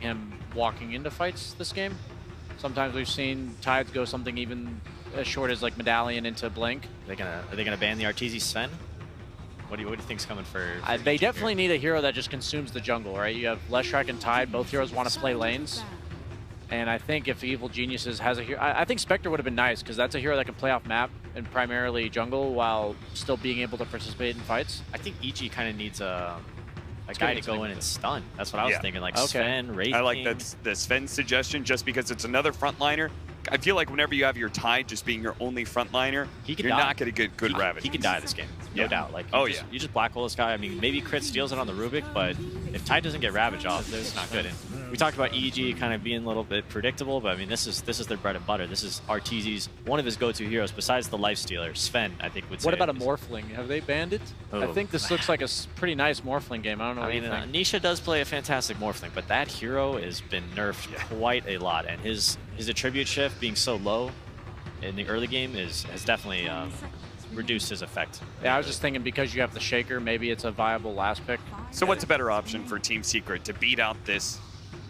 him walking into fights this game. Sometimes we've seen Tides go something even as short as like Medallion into Blink. Are they gonna ban the Arteezy Sven? What do you think's coming for they definitely need a hero that just consumes the jungle, right? You have Leshrac and Tide. Both heroes want to play lanes. And I think if Evil Geniuses has a hero, I think Spectre would have been nice because that's a hero that can play off map and primarily jungle while still being able to participate in fights. I think EG kind of needs a guy to go in and stun. That's what I was thinking, like Sven, Wraith I like King. that the Sven suggestion just because it's another frontliner. I feel like whenever you have your Tide just being your only frontliner, you're not going to get good Ravage. He could die this game, no doubt. Like, you just black hole this guy. I mean, maybe crit steals it on the Rubik, but if Tide doesn't get Ravage off, it's not good. And we talked about EG kind of being a little bit predictable, but I mean, this is their bread and butter. This is Arteezy's one of his go-to heroes besides the Lifestealer. Sven, I think, would say. What about a Morphling? Have they banned it? Oh. I think this looks like a pretty nice Morphling game. I don't know what you think. Nisha does play a fantastic Morphling, but that hero has been nerfed quite a lot, and his attribute shift being so low in the early game has definitely reduced his effect. Yeah, I was just thinking because you have the Shaker, maybe it's a viable last pick. So what's a better option for Team Secret to beat out this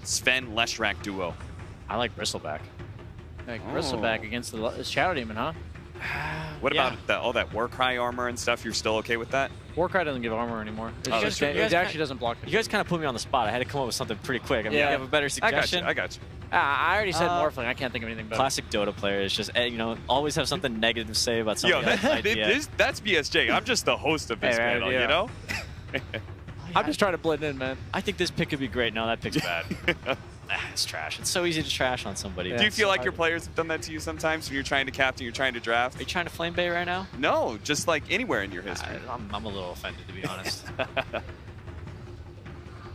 Sven-Leshrac duo? I like Bristleback. Like Bristleback against the Shadow Demon, huh? What about all that Warcry armor and stuff? You're still okay with that? Warcry doesn't give armor anymore. It actually doesn't block it. You guys kind of put me on the spot. I had to come up with something pretty quick. I mean, you have a better suggestion? I got you. I already said Morphling. I can't think of anything better. Classic Dota players just, always have something negative to say about something. That's BSJ. I'm just the host of this panel, you know? I'm just trying to blend in, man. I think this pick could be great. No, that pick's bad. It's trash. It's so easy to trash on somebody. Do you feel like your players have done that to you sometimes when you're trying to captain, you're trying to draft? Are you trying to flame bait right now? No, just like anywhere in your history. I'm a little offended, to be honest.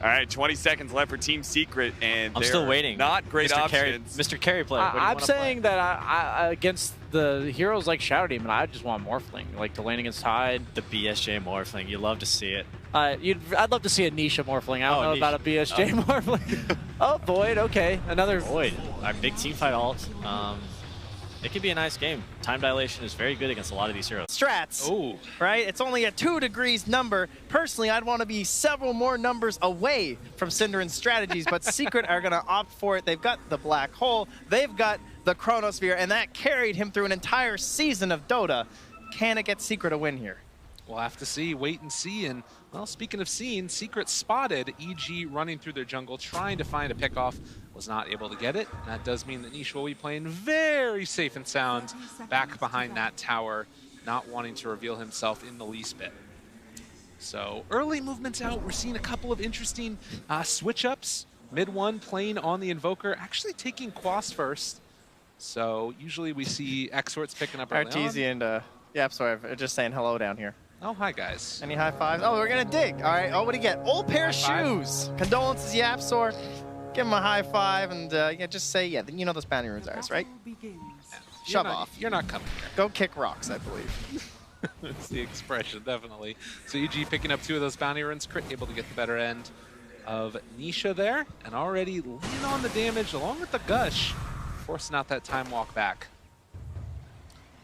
All right, 20 seconds left for Team Secret, and I'm still waiting. Not great options. Mr. Carry player. I'm saying that I against the heroes like Shadow Demon, I just want Morphling, like to lane against Tide. The BSJ Morphling, you love to see it. I'd love to see a Nisha Morphling. I don't know about a BSJ Morphling. Oh, Void, okay. Another Void. Our big team fight alt. It could be a nice game. Time dilation is very good against a lot of these heroes. Strats, right? It's only a 2 degrees number. Personally, I'd want to be several more numbers away from Synderen's strategies, but Secret are going to opt for it. They've got the Black Hole, they've got the Chronosphere, and that carried him through an entire season of Dota. Can it get Secret a win here? We'll have to see, wait and see. And, well, speaking of seeing, Secret spotted EG running through their jungle, trying to find a pickoff, was not able to get it. And that does mean that Niche will be playing very safe and sound back behind that tower, not wanting to reveal himself in the least bit. So early movements out, we're seeing a couple of interesting switch-ups. Mid one playing on the Invoker, actually taking Quas first. So usually we see Exorts picking up early on. Arteezy and Yapsor are just saying hello down here. Oh, hi, guys. Any high fives? Oh, we're going to dig. All right. Oh, what do you get? Old pair of shoes. Condolences, Yapsor. Give him a high five and just say, you know those bounty runes are, right? Shove off. You're not coming here. Go kick rocks, I believe. That's the expression, definitely. So EG picking up 2 of those bounty runes. Crit able to get the better end of Nisha there. And already lean on the damage along with the Gush, forcing out that time walk back.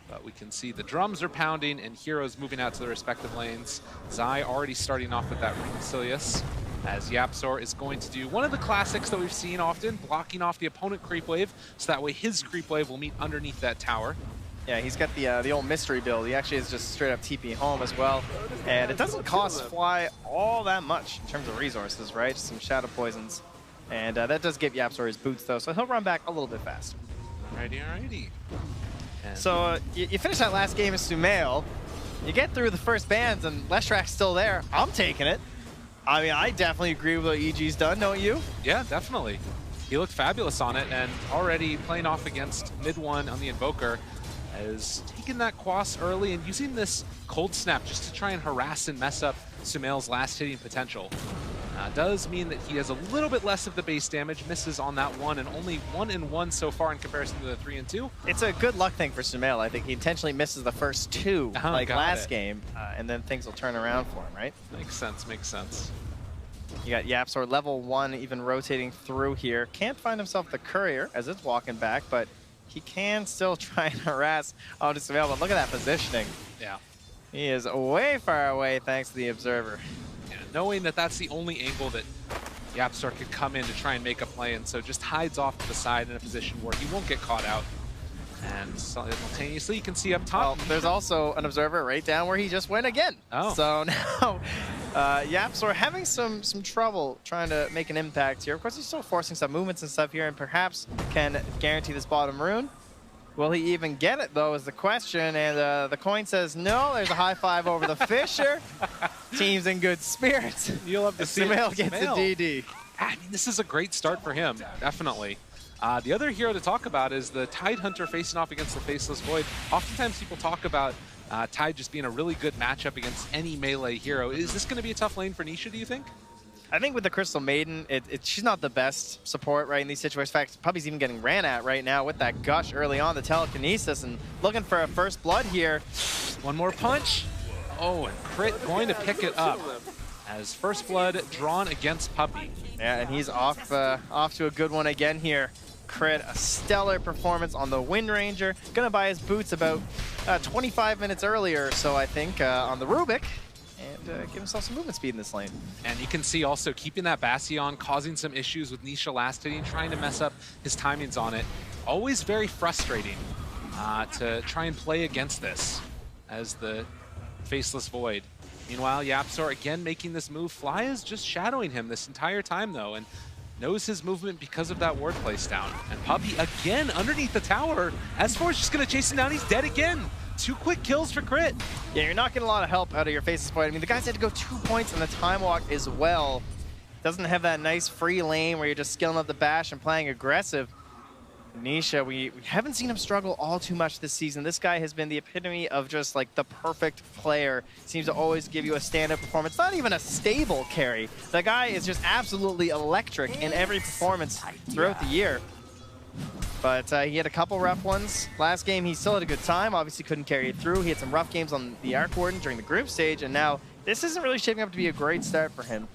But we can see the drums are pounding and heroes moving out to their respective lanes. Zai already starting off with that Ring of Silius, as Yapsor is going to do one of the classics that we've seen often, blocking off the opponent creep wave, so that way his creep wave will meet underneath that tower. Yeah, he's got the old mystery build. He actually is just straight up TP home as well. And it doesn't cost Fly all that much in terms of resources, right? Just some Shadow Poisons. And that does give Yapsor his boots, though, so he'll run back a little bit faster. Alrighty. So you finish that last game as Sumail, you get through the first bans, and Leshrac's still there. I'm taking it. I mean, I definitely agree with what EG's done, don't you? Yeah, definitely. He looked fabulous on it, and already playing off against mid one on the Invoker, has taken that Quas early and using this Cold Snap just to try and harass and mess up Sumail's last hitting potential. Does mean that he has a little bit less of the base damage, misses on that one, and only 1 and 1 so far in comparison to the 3 and 2. It's a good luck thing for Sumail. I think he intentionally misses the first 2, like last game, and then things will turn around for him, right? Makes sense, makes sense. You got Yapsor level 1 even rotating through here. Can't find himself the Courier as it's walking back, but he can still try and harass onto Sumail, but look at that positioning. Yeah. He is way far away thanks to the Observer. Knowing that that's the only angle that YapzOr could come in to try and make a play, and so just hides off to the side in a position where he won't get caught out. And simultaneously, you can see up top. Well, there's also an observer right down where he just went again. Oh. So now YapzOr having some trouble trying to make an impact here. Of course, he's still forcing some movements and stuff here, and perhaps can guarantee this bottom rune. Will he even get it, though, is the question. And the coin says no. There's a high five over the Fisher. Team's in good spirits. You'll have to see Sumail gets a DD. I mean, this is a great start for him, definitely. The other hero to talk about is the Tidehunter facing off against the Faceless Void. Oftentimes people talk about Tide just being a really good matchup against any melee hero. Is this going to be a tough lane for Nisha, do you think? I think with the Crystal Maiden, she's not the best support right in these situations. In fact, Puppy's even getting ran at right now with that gush early on, the telekinesis, and looking for a first blood here. One more punch. Oh, and Crit going to pick it up as first blood drawn against Puppy. Yeah, and he's off to a good one again here. Crit, a stellar performance on the Wind Ranger. Gonna buy his boots about 25 minutes earlier, so I think, on the Rubik, and give himself some movement speed in this lane. And you can see also keeping that Bastion, causing some issues with Nisha last hitting, trying to mess up his timings on it. Always very frustrating to try and play against this as the Faceless Void. Meanwhile, YapzOr again making this move. Fly is just shadowing him this entire time though, and knows his movement because of that ward place down. And Puppy again underneath the tower. S4 is just gonna chase him down, he's dead again. 2 quick kills for Crit. Yeah, you're not getting a lot of help out of your Faceless Void. I mean, the guys had to go 2 points in the time walk as well. Doesn't have that nice free lane where you're just skilling up the bash and playing aggressive. Nisha, we haven't seen him struggle all too much this season. This guy has been the epitome of just like the perfect player. Seems to always give you a stand-up performance. Not even a stable carry. The guy is just absolutely electric in every performance throughout the year. But he had a couple rough ones. Last game, he still had a good time. Obviously couldn't carry it through. He had some rough games on the Arc Warden during the group stage, and now this isn't really shaping up to be a great start for him.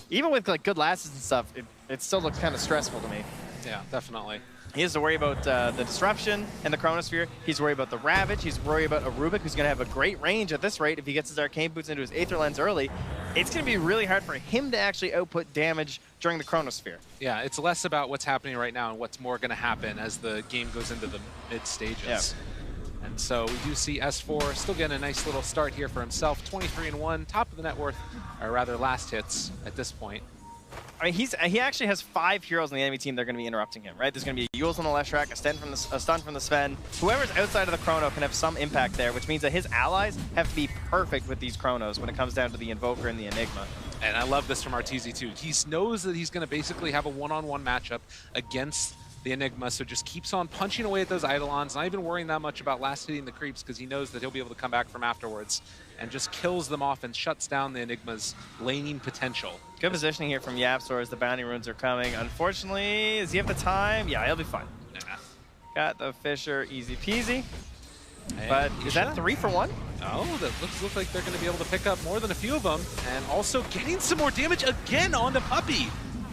Even with like good lasts and stuff, it still looks kind of stressful to me. Yeah, definitely. He has to worry about the Disruption and the Chronosphere. He's worried about the Ravage. He's worried about a Rubik who's going to have a great range at this rate if he gets his Arcane Boots into his Aether Lens early. It's going to be really hard for him to actually output damage during the Chronosphere. Yeah, it's less about what's happening right now and what's more going to happen as the game goes into the mid stages. Yeah. And so we do see S4 still getting a nice little start here for himself. 23-1, top of the net worth, or rather last hits at this point. I mean, he actually has 5 heroes on the enemy team that are going to be interrupting him, right? There's going to be a Yules on the left track, a stun from the Sven. Whoever's outside of the Chrono can have some impact there, which means that his allies have to be perfect with these Chronos when it comes down to the Invoker and the Enigma. And I love this from Arteezy too. He knows that he's going to basically have a one-on-one matchup against the Enigma, so just keeps on punching away at those Eidolons, not even worrying that much about last hitting the creeps because he knows that he'll be able to come back from afterwards and just kills them off and shuts down the Enigma's laning potential. Good positioning here from YapzOr as the bounty runes are coming. Unfortunately, does he have the time? Yeah, he'll be fine. Yeah. Got the Fisher easy peasy. And but is that 3 for 1? Oh, that looks like they're going to be able to pick up more than a few of them. And also getting some more damage again on the Puppy.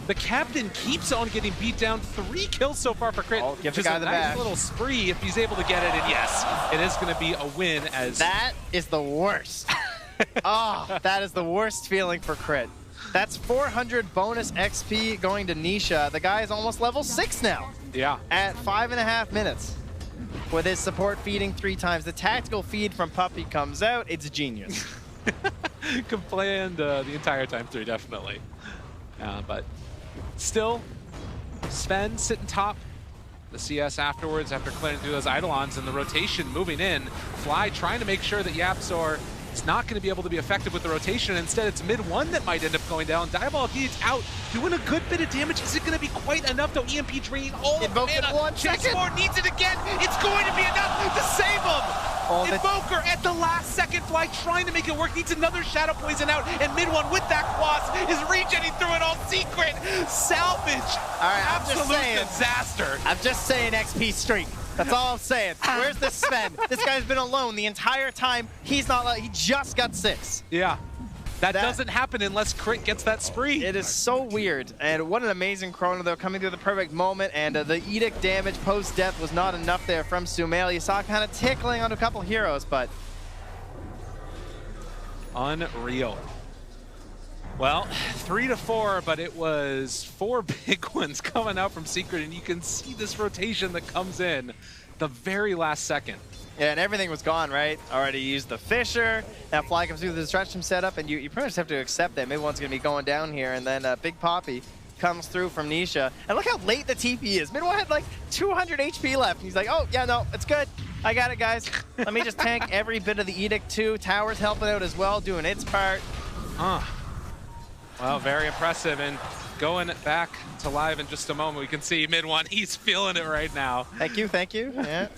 The captain keeps on getting beat down. 3 kills so far for Crit. Oh, give the Just guy a the nice bash. little spree if he's able to get it. And yes, it is going to be a win as... That is the worst. Oh, that is the worst feeling for Crit. That's 400 bonus XP going to Nisha. The guy is almost level 6 now. Yeah. At 5.5 minutes. With his support feeding 3 times. The tactical feed from Puppy comes out. It's genius. Complained the entire time through, definitely. But still, Sven sitting top. The CS afterwards after clearing through those Eidolons and the rotation moving in. Fly trying to make sure that YapzOr is not going to be able to be effective with the rotation. Instead, it's mid 1 that might end up going down. Diabolic Edict's out, doing a good bit of damage. Is it going to be quite enough though? EMP draining all of Invoke mana. in 1 second. Chase4 needs it again. It's going to be enough to save him. Invoker at the last second. Fly trying to make it work. Needs another Shadow Poison out. And mid 1 with that Quas is regenerating through it all. Secret salvage. All right, Absolute disaster. I'm just saying XP streak. That's all I'm saying. Where's the Sven? This guy's been alone the entire time. He's not. He just got 6. Yeah. That doesn't happen unless Crit gets that spree. It is so weird. And what an amazing Chrono, though, coming through the perfect moment. And the Edict damage post-death was not enough there from Sumail. You saw kind of tickling on a couple heroes, but... Unreal. Well, 3-4, but it was 4 big ones coming out from Secret, and you can see this rotation that comes in the very last second. Yeah, and everything was gone, right? Already used the Fisher. Now Fly comes through the distraction setup, and you pretty much have to accept that Mid-One's going to be going down here, and then Big Poppy comes through from Nisha. And look how late the TP is. Mid-One had like 200 HP left. And he's like, oh, yeah, no, it's good. I got it, guys. Let me just tank every bit of the Edict too. Tower's helping out as well, doing its part. Well, very impressive. And going back to live in just a moment, we can see Mid-One. He's feeling it right now. Thank you, thank you. Yeah.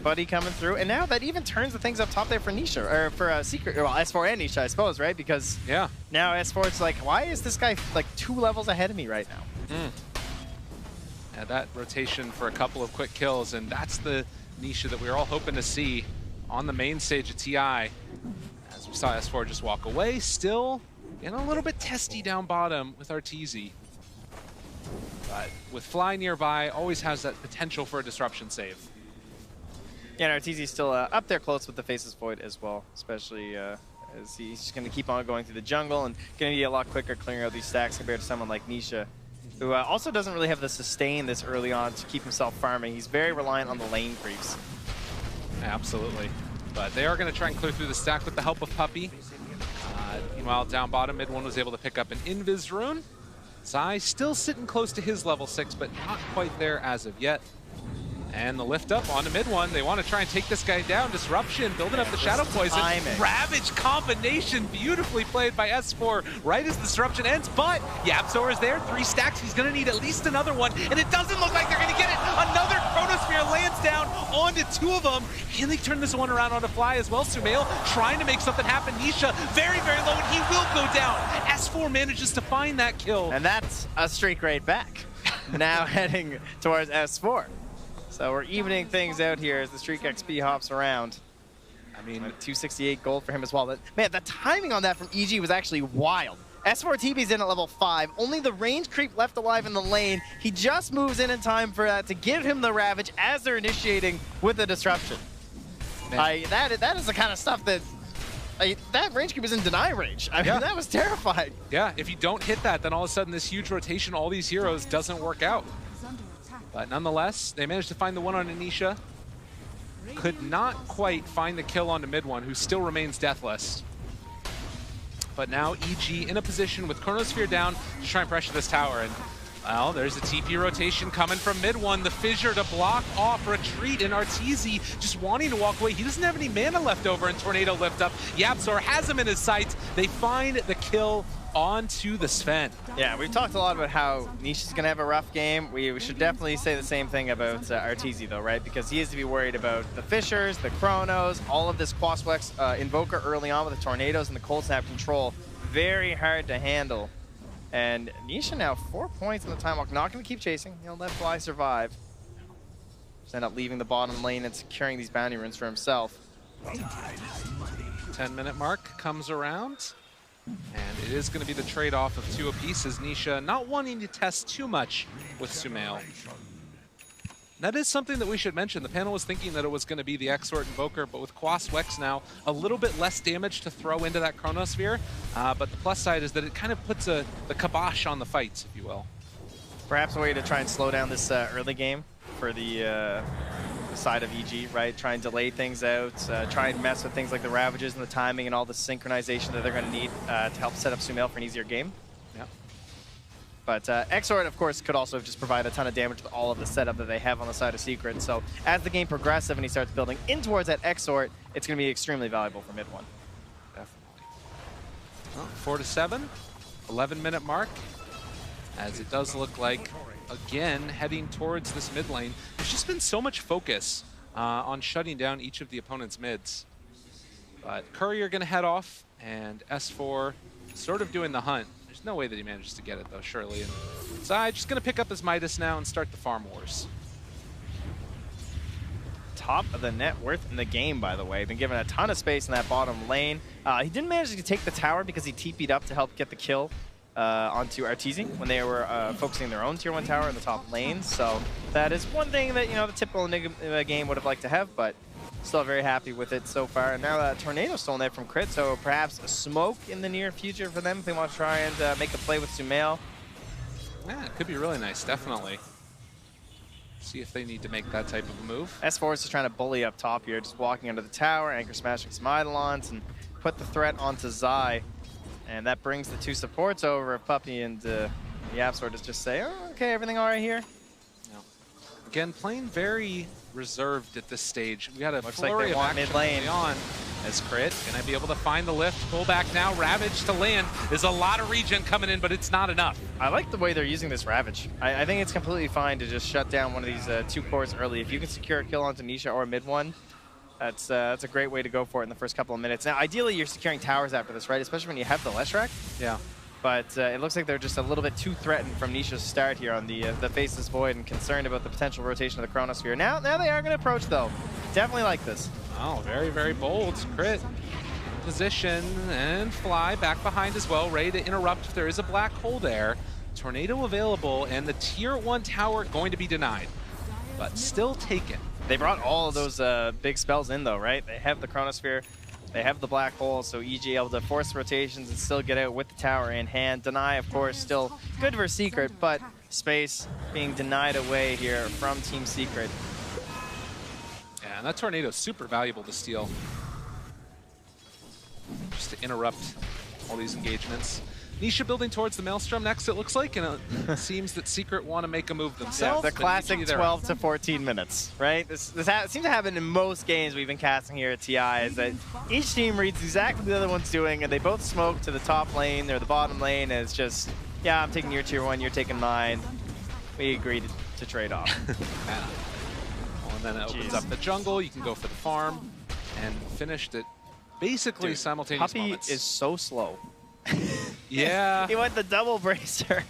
Buddy coming through. And now that even turns the things up top there for Nisha, or for Secret, well, S4 and Nisha, I suppose, right? Because yeah, now S4 is like, why is this guy like 2 levels ahead of me right now? Yeah, that rotation for a couple of quick kills, and that's the Nisha that we were all hoping to see on the main stage of TI. As we saw S4 just walk away, still getting a little bit testy down bottom with Arteezy. But with Fly nearby, always has that potential for a disruption save. Yeah, and Arteezy's still up there close with the Faceless Void as well, especially as he's just going to keep on going through the jungle and going to be a lot quicker clearing out these stacks compared to someone like Nisha, who also doesn't really have the sustain this early on to keep himself farming. He's very reliant on the lane creeps. Absolutely. But they are going to try and clear through the stack with the help of Puppey. Meanwhile, down bottom, Mid-One was able to pick up an Invis rune. Zai still sitting close to his level 6, but not quite there as of yet. And the lift up onto Mid-One. They want to try and take this guy down. Disruption, building up the Shadow Poison. Ravage combination, beautifully played by S4 right as Disruption ends. But YapzOr is there, 3 stacks. He's going to need at least another one. And it doesn't look like they're going to get it. Another Chronosphere lands down onto 2 of them. Can they turn this one around onto Fly as well? Sumail trying to make something happen. Nisha very, very low, and he will go down. S4 manages to find that kill. And that's a streak right back. Now heading towards S4. So we're evening things out here as the Streak XP hops around. I mean, 268 gold for him as well. But, man, the timing on that from EG was actually wild. S4 TP's in at level 5. Only the range creep left alive in the lane. He just moves in time for that to give him the Ravage as they're initiating with the Disruption. That is the kind of stuff that... that range creep is in deny range. I mean, that was terrifying. Yeah, if you don't hit that, then all of a sudden this huge rotation, all these heroes, doesn't work out. But nonetheless, they managed to find the one on Anisha. Could not quite find the kill onto Mid-One, who still remains deathless. But now EG in a position with Chronosphere down to try and pressure this tower. And, well, there's a TP rotation coming from Mid-One. The Fissure to block off retreat, and Arteezy just wanting to walk away. He doesn't have any mana left over, and Tornado lift up. YapzOr has him in his sights. They find the kill onto the Sven. Yeah, we've talked a lot about how Nisha's going to have a rough game. We should definitely say the same thing about Arteezy, though, right? Because he has to be worried about the Fissures, the Chronos, all of this Quaswex Invoker early on with the Tornadoes and the Cold Snap control. Very hard to handle. And Nisha now 4 points in the time walk. Not going to keep chasing. He'll let Fly survive. Just end up leaving the bottom lane and securing these bounty runes for himself. 10-minute mark comes around. And it is going to be the trade-off of 2 apiece as Nisha not wanting to test too much with Sumail. That is something that we should mention. The panel was thinking that it was going to be the Exort Invoker, but with Quaswex now, a little bit less damage to throw into that Chronosphere. But the plus side is that it kind of puts the kibosh on the fights, if you will. Perhaps a way to try and slow down this early game for the side of EG, right? Try and delay things out, try and mess with things like the Ravages and the timing and all the synchronization that they're going to need to help set up Sumail for an easier game. Yeah. But Exort, of course, could also just provide a ton of damage with all of the setup that they have on the side of Secret. So as the game progresses and he starts building in towards that Exort, it's going to be extremely valuable for Mid-One. Definitely. Well, 4-7, 11-minute mark, as it does look like, again, heading towards this mid lane. There's just been so much focus on shutting down each of the opponent's mids. But Courier going to head off, and S4 sort of doing the hunt. There's no way that he manages to get it, though, surely. And Zai just going to pick up his Midas now and start the farm wars. Top of the net worth in the game, by the way. Been given a ton of space in that bottom lane. He didn't manage to take the tower because he TP'd up to help get the kill onto Arteezy when they were focusing their own tier 1 tower in the top lane. So that is one thing that, you know, the typical Enigma game would have liked to have, but Still very happy with it so far. And now Tornado stolen there from Crit, so perhaps a smoke in the near future for them if they want to try and make a play with Sumail. Yeah, it could be really nice, definitely. See if they need to make that type of a move. S4 is just trying to bully up top here, just walking under the tower, anchor smashing some Eidolons, and put the threat onto Zai. And that brings the two supports over. Puppey and the YapzOr just say, oh, okay, everything all right here? No. Again, playing very reserved at this stage. We got a Looks flurry like they of want action mid lane on as Crit. Gonna be able to find the lift, pull back now, Ravage to land. There's a lot of regen coming in, but it's not enough. I like the way they're using this Ravage. I think it's completely fine to just shut down one of these two cores early. If you can secure a kill onto Nisha or mid one, that's a great way to go for it in the first couple of minutes. Now, ideally, you're securing towers after this, right? Especially when you have the Leshrac. Yeah. But it looks like they're just a little bit too threatened from Nisha's start here on the Faceless Void and concerned about the potential rotation of the Chronosphere. Now they are going to approach, though. Definitely like this. Oh, very, very bold. Crit. Position and fly back behind as well. Ready to interrupt if there is a black hole there. Tornado available, and the tier 1 tower going to be denied, but still taken. They brought all of those big spells in, though, right? They have the Chronosphere. They have the black hole, so EG able to force rotations and still get out with the tower in hand. Deny, of course, still good for Secret, but space being denied away here from Team Secret. Yeah, and that Tornado is super valuable to steal. Just to interrupt all these engagements. Nisha building towards the Maelstrom next, it looks like, and it seems that Secret want to make a move themselves. Yeah, the classic 12 to 14 minutes, right? This seems to happen in most games we've been casting here at TI, is that each team reads exactly what the other one's doing, and they both smoke to the top lane or the bottom lane, and it's just, yeah, I'm taking your tier 1, you're taking mine. We agreed to trade off. Well, and then it opens up the jungle, you can go for the farm, and finished it basically simultaneous Puppey moments. is so slow. Yeah. He went the double bracer.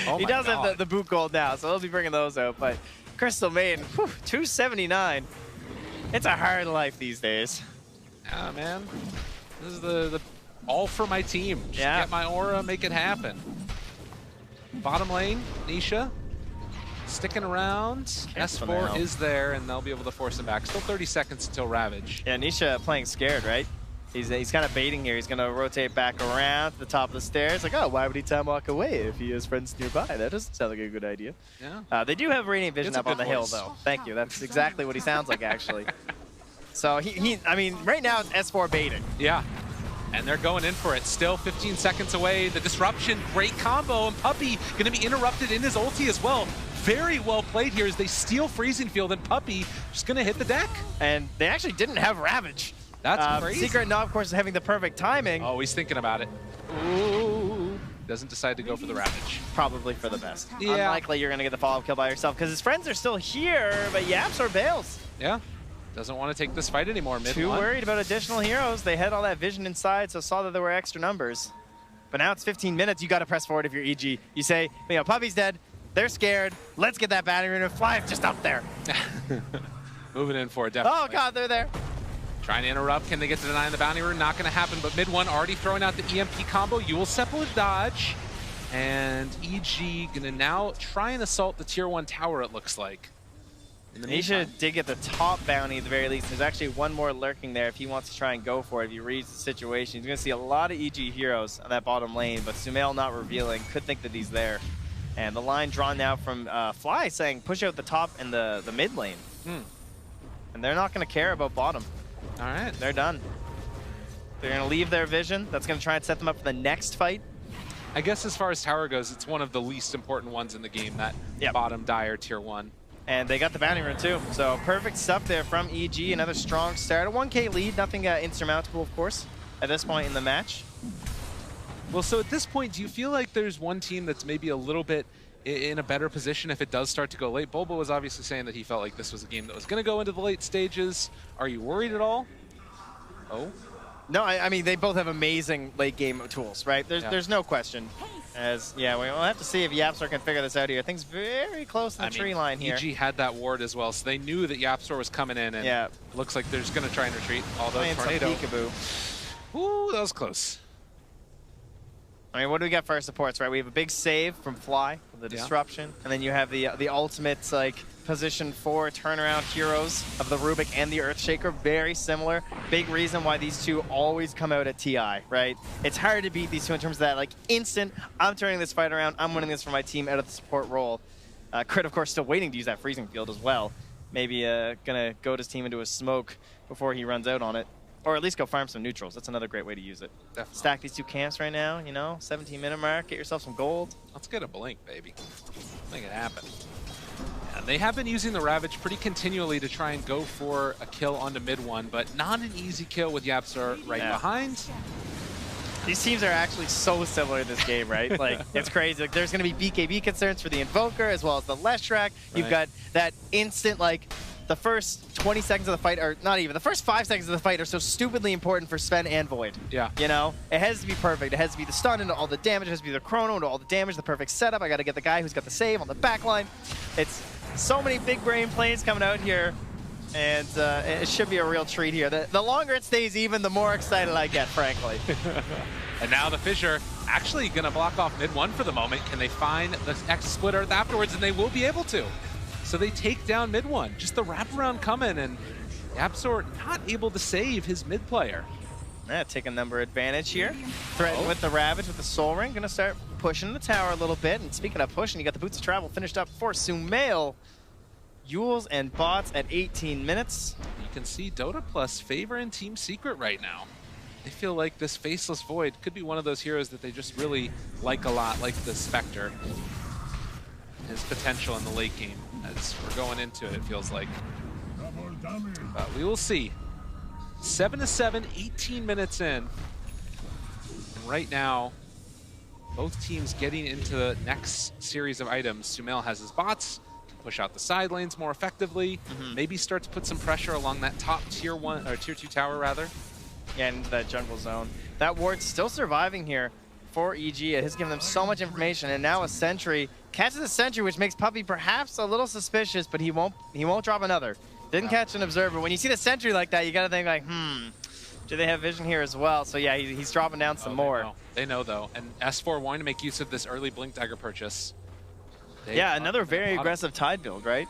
Oh he does God. have the boot gold now, so he'll be bringing those out. But Crystal Maiden, whew, 279. It's a hard life these days. Yeah, man. This is the all for my team. Just get my aura, make it happen. Bottom lane, Nisha. Sticking around. S4 is there, and they'll be able to force him back. Still 30 seconds until Ravage. Yeah, Nisha playing scared, right? He's kind of baiting here. He's going to rotate back around to the top of the stairs. Like, oh, why would he time walk away if he has friends nearby? That doesn't sound like a good idea. Yeah. They do have Radiant Vision up on the hill, though. Thank you. That's exactly what he sounds like, actually. So, I mean, right now it's S4 baiting. Yeah. And they're going in for it. Still 15 seconds away. The disruption, great combo, and Puppey going to be interrupted in his ulti as well. Very well played here as they steal Freezing Field, and Puppey just going to hit the deck. And they actually didn't have Ravage. That's crazy. Secret now, of course, is having the perfect timing. Oh, he's thinking about it. Ooh. Doesn't decide to go for the Ravage. Probably for the best. Yeah. Unlikely you're going to get the follow-up kill by yourself because his friends are still here, but YapzOr bails. Yeah. Doesn't want to take this fight anymore. Too worried about additional heroes. They had all that vision inside, so saw that there were extra numbers. But now it's 15 minutes. You got to press forward if you're EG. You say, you know, Puppey's dead. They're scared. Let's get that battery and fly just up there. Moving in for it, definitely. Oh, God, they're there. Trying to interrupt. Can they get to the 9 in the bounty rune? Not going to happen, but mid one already throwing out the EMP combo. Yule Sepul with dodge. And EG going to now try and assault the tier 1 tower, it looks like. Nisha did get the top bounty at the very least. There's actually one more lurking there if he wants to try and go for it. If he reads the situation, he's going to see a lot of EG heroes on that bottom lane, but Sumail not revealing. Could think that he's there. And the line drawn now from Fly saying push out the top and the mid lane. And they're not going to care about bottom. All right. They're done. They're going to leave their vision. That's going to try and set them up for the next fight. I guess as far as tower goes, it's one of the least important ones in the game, that bottom dire tier 1. And they got the bounty rune too. So perfect stuff there from EG. Another strong start. A 1K lead. Nothing insurmountable, of course, at this point in the match. Well, so at this point, do you feel like there's one team that's maybe a little bit in a better position if it does start to go late? Bulbo was obviously saying that he felt like this was a game that was going to go into the late stages. Are you worried at all? Oh? No, I mean, they both have amazing late game tools, right? There's no question. We'll have to see if YapzOr can figure this out here. Things very close to the tree line here. EG had that ward as well, so they knew that YapzOr was coming in, and it looks like they're just going to try and retreat. Although Tornado... Peekaboo. Ooh, that was close. I mean, what do we got for our supports, right? We have a big save from Fly, the disruption, and then you have the ultimate, like, position 4 turnaround heroes of the Rubik and the Earthshaker, very similar. Big reason why these two always come out at TI, right? It's hard to beat these two in terms of that, like, instant, I'm turning this fight around, I'm winning this for my team out of the support role. Crit, of course, still waiting to use that freezing field as well. Maybe gonna goad his team into a smoke before he runs out on it. Or at least go farm some neutrals. That's another great way to use it. Definitely. Stack these 2 camps right now, you know, 17-minute mark, get yourself some gold. Let's get a blink, baby. Make it happen. And they have been using the Ravage pretty continually to try and go for a kill onto mid one, but not an easy kill with YapzOr right behind. These teams are actually so similar in this game, right? Like, it's crazy. Like, there's going to be BKB concerns for the Invoker as well as the Leshrac. You've got that instant, like, the first 20 seconds of the fight, or not even, the first 5 seconds of the fight are so stupidly important for Sven and Void. Yeah. You know? It has to be perfect. It has to be the stun into all the damage. It has to be the chrono into all the damage, the perfect setup. I got to get the guy who's got the save on the back line. It's so many big brain plays coming out here, and it should be a real treat here. The longer it stays even, the more excited I get, frankly. And now the Fissure actually going to block off mid one for the moment. Can they find the X split Earth afterwards? And they will be able to. So they take down mid one. Just the wraparound coming, and YapzOr not able to save his mid player. Yeah, taking number advantage here. Threatened with the Ravage, with the Soul Ring. Gonna start pushing the tower a little bit. And speaking of pushing, you got the Boots of Travel finished up for Sumail. Yules and bots at 18 minutes. You can see Dota Plus favoring Team Secret right now. They feel like this Faceless Void could be one of those heroes that they just really like a lot, like the Spectre. His potential in the late game, as we're going into it, it feels like. But we will see. 7-7, 18 minutes in. And right now, both teams getting into the next series of items. Sumail has his bots, can push out the side lanes more effectively, maybe start to put some pressure along that top tier 1 or tier 2 tower rather. Yeah, into that jungle zone. That ward's still surviving here for EG. It has given them so much information, and now a sentry catches a sentry, which makes Puppey perhaps a little suspicious, but he won't drop another. Didn't catch an observer. When you see the sentry like that, you gotta think like, do they have vision here as well? So yeah, he's dropping down some more. They know though, and S4 wanting to make use of this early Blink Dagger purchase. Yeah, another very aggressive Tide build, right?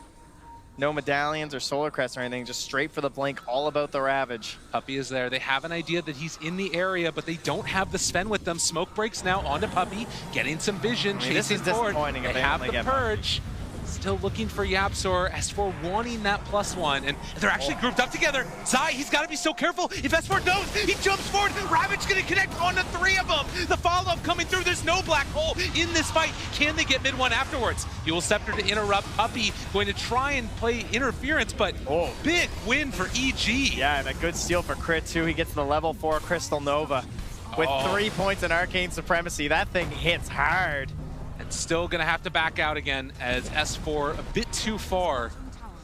No medallions or solar crest or anything, just straight for the blink, all about the Ravage. Puppey is there. They have an idea that he's in the area, but they don't have the Sven with them. Smoke breaks now onto Puppey, getting some vision, chasing forward. They have the Purge. Still looking for YapzOr. S4 wanting that +1, and they're actually grouped up together. Zai, he's got to be so careful. If S4 knows, he jumps forward. Ravage going to connect on the 3 of them. The follow-up coming through. There's no black hole in this fight. Can they get mid one afterwards? Dual Scepter to interrupt. Puppey going to try and play interference, but big win for EG. Yeah, and a good steal for Crit, too. He gets the level 4 Crystal Nova with 3 points in Arcane Supremacy. That thing hits hard. And still going to have to back out again as S4 a bit too far.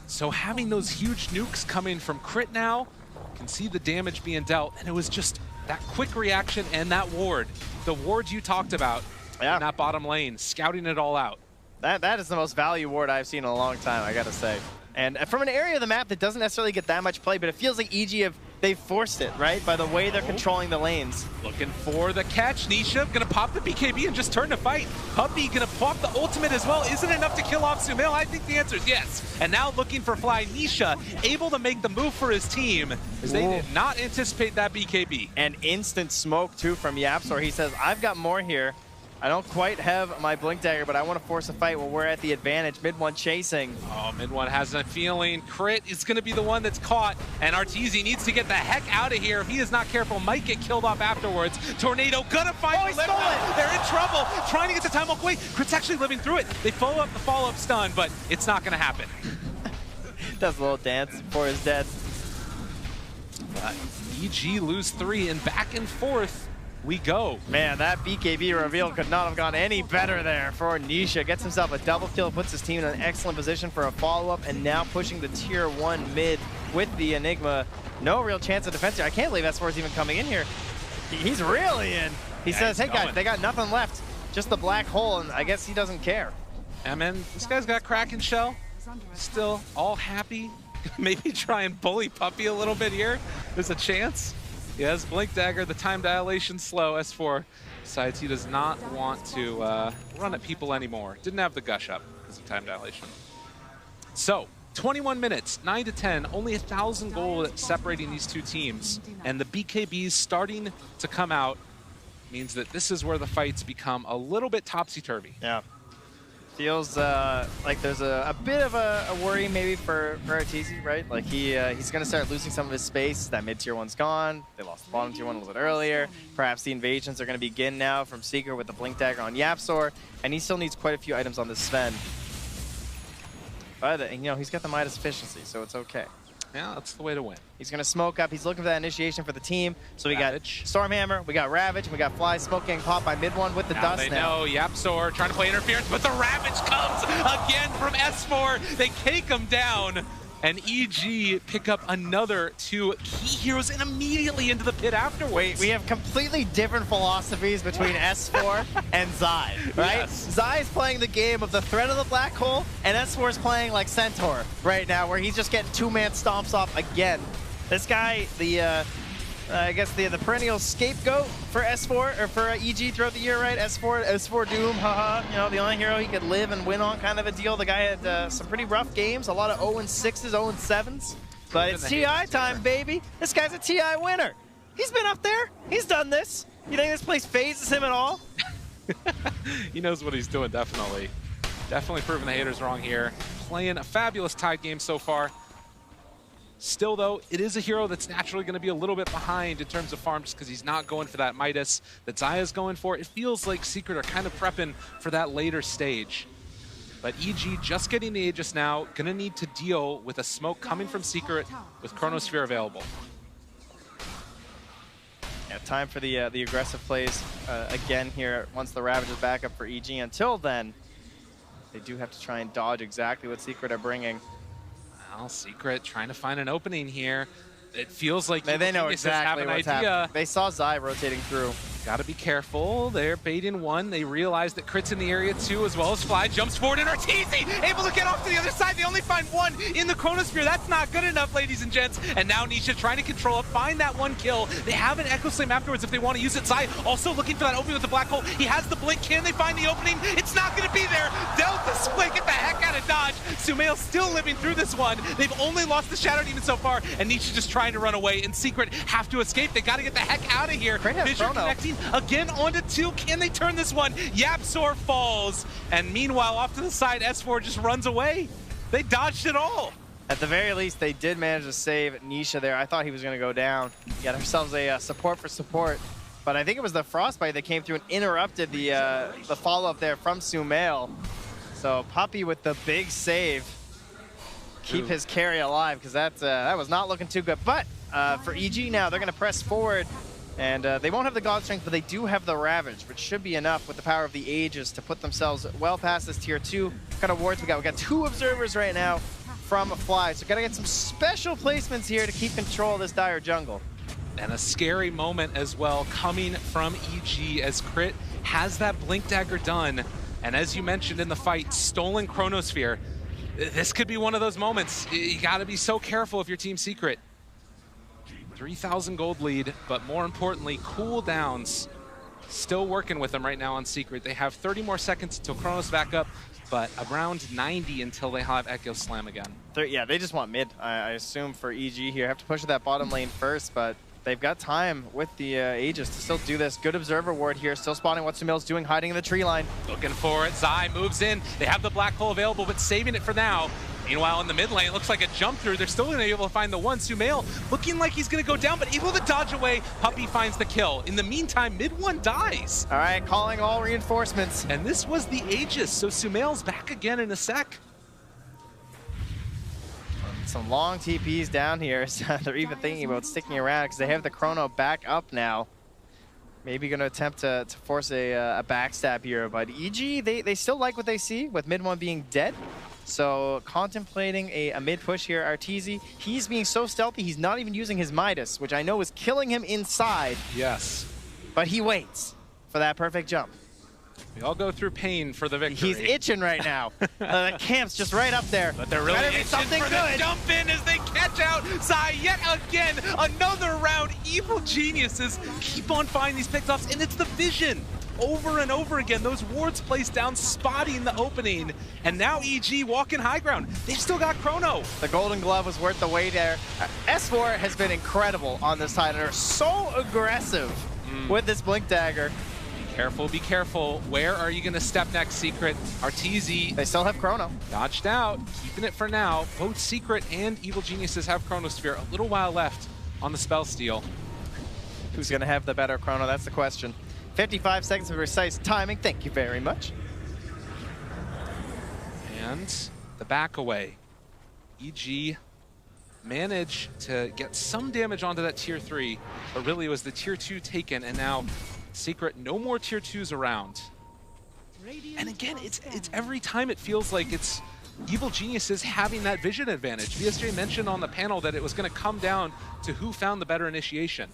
So having those huge nukes coming from Crit now, you can see the damage being dealt. And it was just that quick reaction and that ward. The ward you talked about in that bottom lane, scouting it all out. That is the most value ward I've seen in a long time, I gotta say. And from an area of the map that doesn't necessarily get that much play, but it feels like EG they've forced it, right? By the way they're controlling the lanes. Looking for the catch. Nisha gonna pop the BKB and just turn to fight. Puppey gonna pop the ultimate as well. Isn't enough to kill off Sumail? I think the answer is yes. And now looking for Fly. Nisha able to make the move for his team, as they did not anticipate that BKB. And instant smoke too from YapzOr. He says, I've got more here. I don't quite have my Blink Dagger, but I want to force a fight while we're at the advantage. Mid one chasing. Oh, mid one has a feeling. Crit is going to be the one that's caught, and Arteezy needs to get the heck out of here. If he is not careful, might get killed off afterwards. Tornado gonna find the lift. They're in trouble. Trying to get the time off. Wait, Crit's actually living through it. They follow up the follow-up stun, but it's not going to happen. Does a little dance before his death. EG lose 3, and back and forth we go. Man, that BKB reveal could not have gone any better there for Nisha. Gets himself a double kill, puts his team in an excellent position for a follow-up, and now pushing the tier 1 mid with the Enigma. No real chance of defense here. I can't believe S4 is even coming in here. He's really in. He says, hey guys, they got nothing left. Just the black hole, and I guess he doesn't care. Yeah, man, this guy's got Kraken Shell. Still all happy. Maybe try and bully Puppey a little bit here. There's a chance. He has Blink Dagger, the time dilation slow. S4 decides he does not want to run at people anymore. Didn't have the gush up because of time dilation. So, 21 minutes, 9 to 10, only 1,000 gold separating these two teams. And the BKBs starting to come out means that this is where the fights become a little bit topsy-turvy. Yeah. Feels like there's a bit of a worry maybe for Arteezy, right? Like he's going to start losing some of his space. That mid-tier one's gone. They lost the bottom tier one a little bit earlier. Perhaps the invasions are going to begin now from Secret with the Blink Dagger on YapzOr. And he still needs quite a few items on this Sven. But, you know, he's got the Midas efficiency, so it's okay. Yeah, that's the way to win. He's going to smoke up. He's looking for that initiation for the team. So we got Stormhammer, we got Ravage, and we got Fly Smoke getting popped by mid one with the dust now. They know YapzOr trying to play interference, but the Ravage comes again from S4. They cake him down. And EG pick up another two key heroes and immediately into the pit afterwards. Wait, we have completely different philosophies between S4 and Zai, right? Yes. Zai is playing the game of the threat of the black hole, and S4 is playing like Centaur right now, where he's just getting two-man stomps off again. This guy, I guess the perennial scapegoat for S4 or for EG throughout the year, right? S4 Doom, haha. You know, the only hero he could live and win on, kind of a deal. The guy had some pretty rough games, a lot of 0-6s, 0-7s. But it's TI time, baby. This guy's a TI winner. He's been up there. He's done this. You think this place phases him at all? He knows what he's doing, definitely. Definitely proving the haters wrong here. Playing a fabulous Tide game so far. Still, though, it is a hero that's naturally going to be a little bit behind in terms of farm just because he's not going for that Midas that Zaya's going for. It feels like Secret are kind of prepping for that later stage. But EG just getting the Aegis now, going to need to deal with a smoke coming from Secret with Chronosphere available. Yeah, time for the aggressive plays again here once the Ravage is back up for EG. Until then, they do have to try and dodge exactly what Secret are bringing. Well, Secret trying to find an opening here. It feels like they know exactly what's happening. They saw Zai rotating through. Got to be careful. They're baiting one. They realize that Crit's in the area too, as well as Fly. Jumps forward, and Arteezy able to get off to the other side. They only find one in the Chronosphere. That's not good enough, ladies and gents. And now Nisha trying to control it, find that one kill. They have an Echo Slam afterwards if they want to use it. Zai also looking for that opening with the black hole. He has the blink. Can they find the opening? It's not going to be there. Delta Split, get the heck out of dodge. Sumail still living through this one. They've only lost the Shadow Demon so far, and Nisha just trying to run away. And Secret have to escape. They got to get the heck out of here. Vision connecting again on to two. Can they turn this one? YapzOr falls. And meanwhile, off to the side, S4 just runs away. They dodged it all. At the very least, they did manage to save Nisha there. I thought he was going to go down. Got ourselves a support for support. But I think it was the Frostbite that came through and interrupted the follow-up there from Sumail. So Puppey with the big save. Keep his carry alive, because that was not looking too good. But for EG now, they're going to press forward. And they won't have the God Strength, but they do have the Ravage, which should be enough with the power of the Aegis to put themselves well past this tier 2 kind of wards we got. We got 2 observers right now from Fly, so gotta get some special placements here to keep control of this dire jungle. And a scary moment as well coming from EG as Crit has that Blink Dagger done. And as you mentioned in the fight, stolen Chronosphere. This could be one of those moments. You gotta be so careful if you're Team Secret. 3,000 gold lead, but more importantly, cooldowns still working with them right now on Secret. They have 30 more seconds until Chronos back up, but around 90 until they have Echo Slam again. Yeah, they just want mid, I assume, for EG here. Have to push that bottom lane first, but they've got time with the Aegis to still do this. Good observer ward here, still spotting what Sumail's doing, hiding in the tree line. Looking for it, Zai moves in. They have the black hole available, but saving it for now. Meanwhile, in the mid lane, it looks like a jump through. They're still going to be able to find the one. Sumail looking like he's going to go down, but able to dodge away. Puppey finds the kill. In the meantime, mid one dies. All right, calling all reinforcements. And this was the Aegis, so Sumail's back again in a sec. Some long TPs down here. They're even thinking about sticking around because they have the Chrono back up now. Maybe going to attempt to force a backstab here, but EG, they still like what they see with mid one being dead. So contemplating a mid push here, Arteezy. He's being so stealthy, he's not even using his Midas, which I know is killing him inside. Yes. But he waits for that perfect jump. We all go through pain for the victory. He's itching right now. The camp's just right up there. But they're really itching something for good. the jump in as they catch out Zai yet again. Another round. Evil Geniuses keep on finding these pickoffs, and it's the vision. Over and over again, those wards placed down, spotting the opening, and now EG walking high ground. They've still got Chrono. The Golden Glove was worth the wait there. S4 has been incredible on this side, and are so aggressive with this Blink Dagger. Be careful. Where are you going to step next, Secret? RTZ. They still have Chrono. Dodged out, keeping it for now. Both Secret and Evil Geniuses have Chronosphere. A little while left on the spell steal. Who's going to have the better Chrono? That's the question. 55 seconds of precise timing. Thank you very much. And the back away. EG managed to get some damage onto that tier 3, but really it was the tier 2 taken, and now Secret, no more tier 2s around. And again, it's every time it feels like it's Evil Geniuses having that vision advantage. VSJ mentioned on the panel that it was going to come down to who found the better initiation.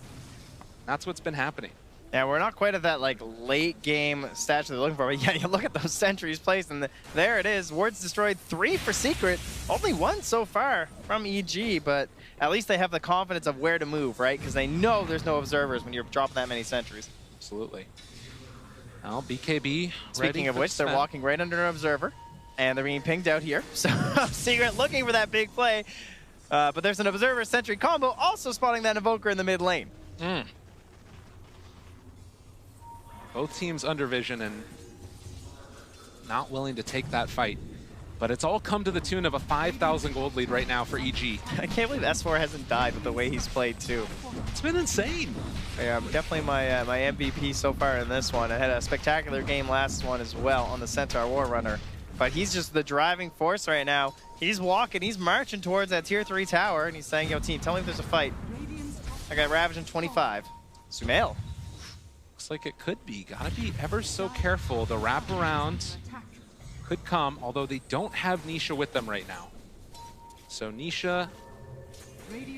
That's what's been happening. Yeah, we're not quite at that like late game stats they're looking for, but yeah, you look at those sentries placed, and there it is. Wards destroyed, 3 for Secret, only 1 so far from EG, but at least they have the confidence of where to move, right? Because they know there's no observers when you're dropping that many sentries. Absolutely. Now, BKB. Speaking of which, they're walking right under an observer, and they're being pinged out here. So Secret looking for that big play, but there's an observer sentry combo also spotting that Invoker in the mid lane. Both teams under vision and not willing to take that fight. But it's all come to the tune of a 5,000 gold lead right now for EG. I can't believe S4 hasn't died with the way he's played too. It's been insane. Yeah, definitely my my MVP so far in this one. I had a spectacular game last one as well on the Centaur War Runner. But he's just the driving force right now. He's walking, he's marching towards that tier 3 tower, and he's saying, yo team, tell me if there's a fight. I got Ravage in 25. Sumail. Looks like it could be. Gotta be ever so careful. The wraparound could come, although they don't have Nisha with them right now. So Nisha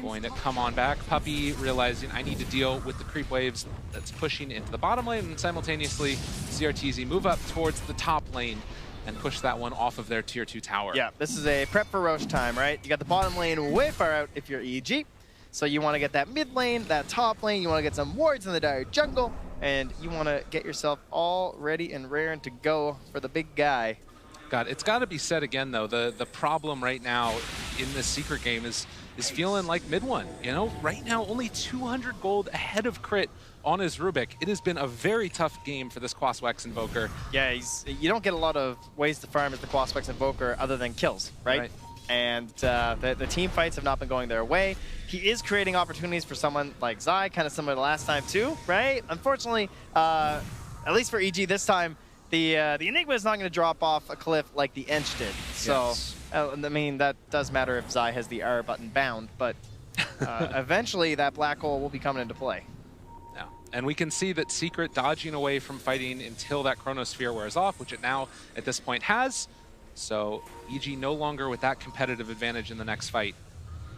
going to come on back. Puppey realizing I need to deal with the creep waves that's pushing into the bottom lane, and simultaneously ZRTZ move up towards the top lane and push that one off of their tier 2 tower. Yeah, this is a prep for Roche time, right? You got the bottom lane way far out if you're EG. So you want to get that mid lane, that top lane, you want to get some wards in the dire jungle, and you want to get yourself all ready and raring to go for the big guy. God, it's got to be said again, though, the problem right now in this Secret game is feeling like mid one. You know, right now only 200 gold ahead of Crit on his Rubik. It has been a very tough game for this Quaswex Invoker. Yeah, you don't get a lot of ways to farm as the Quaswex Invoker other than kills, right? And the team fights have not been going their way. He is creating opportunities for someone like Zai, kind of similar to last time too, right? Unfortunately, at least for EG this time, the Enigma is not going to drop off a cliff like the Ench did. So, yes. I mean, that does matter if Zai has the R button bound, but eventually that black hole will be coming into play. Yeah. And we can see that Secret dodging away from fighting until that Chronosphere wears off, which it now, at this point, has. So EG no longer with that competitive advantage in the next fight.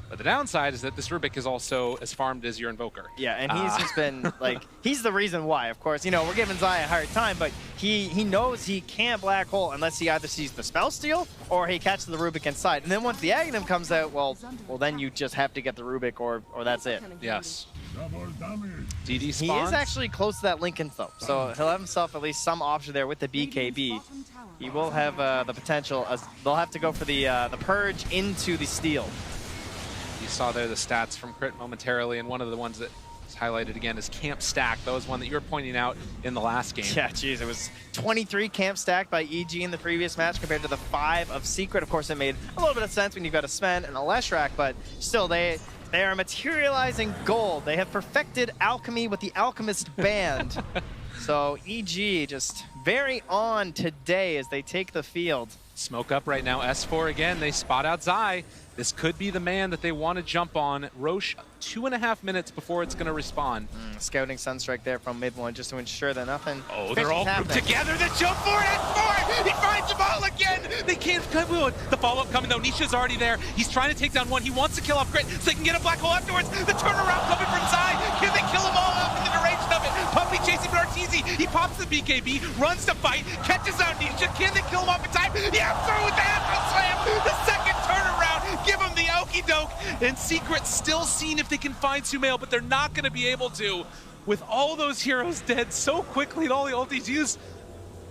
But the downside is that this Rubik is also as farmed as your Invoker. Yeah, and he's just been, like, he's the reason why, of course. You know, we're giving Zai a hard time, but he knows he can't black hole unless he either sees the spell steal or he catches the Rubik inside. And then once the Aghanim comes out, well, then you just have to get the Rubik or that's it. Yes. DD spawns. He is actually close to that Lincoln, though, so he'll have himself at least some option there with the BKB. He will have the potential. They'll have to go for the Purge into the steal. You saw there the stats from Crit momentarily, and one of the ones that is highlighted again is Camp Stack. That was one that you were pointing out in the last game. Yeah, geez, it was 23 camp stacked by EG in the previous match compared to the 5 of Secret. Of course, it made a little bit of sense when you've got a Sven and a Leshrac, but still, they are materializing gold. They have perfected alchemy with the Alchemist Band. So EG just very on today as they take the field. Smoke up right now. S4 again. They spot out Zai. This could be the man that they want to jump on. Roche, 2.5 minutes before it's going to respawn. Scouting Sunstrike there from mid one just to ensure that nothing. Oh, they're all grouped together. The jump for it. S4. He finds the ball again. They can't cut the follow-up coming though. Nisha's already there. He's trying to take down one. He wants to kill off Crit so they can get a black hole afterwards. The turnaround coming from Zai. Can they kill them all off in the duration of it? Puppey chasing crazy, but Arteezy, he pops the BKB, runs to fight, catches out Nisha. Can they kill him off in time? Yeah, through with the Apple Slam. The second turnaround, give him the okie doke. And Secret still seeing if they can find Sumail, but they're not going to be able to. With all those heroes dead so quickly and all the ultis used,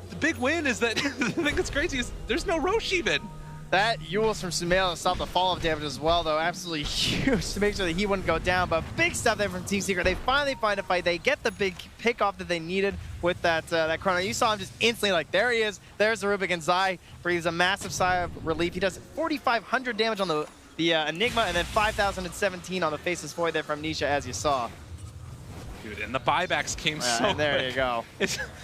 the big win is that, the thing that's crazy is there's no Roche even. That Yules from Sumail to stop the fall-off damage as well, though, absolutely huge to make sure that he wouldn't go down. But big stuff there from Team Secret. They finally find a fight. They get the big pick-off that they needed with that that chrono. You saw him just instantly, like, there he is. There's the Rubik, and Zai breathes a massive sigh of relief. He does 4,500 damage on the Enigma, and then 5,017 on the Faceless Void there from Nisha, as you saw. Dude, and the buybacks came so quick. There you go.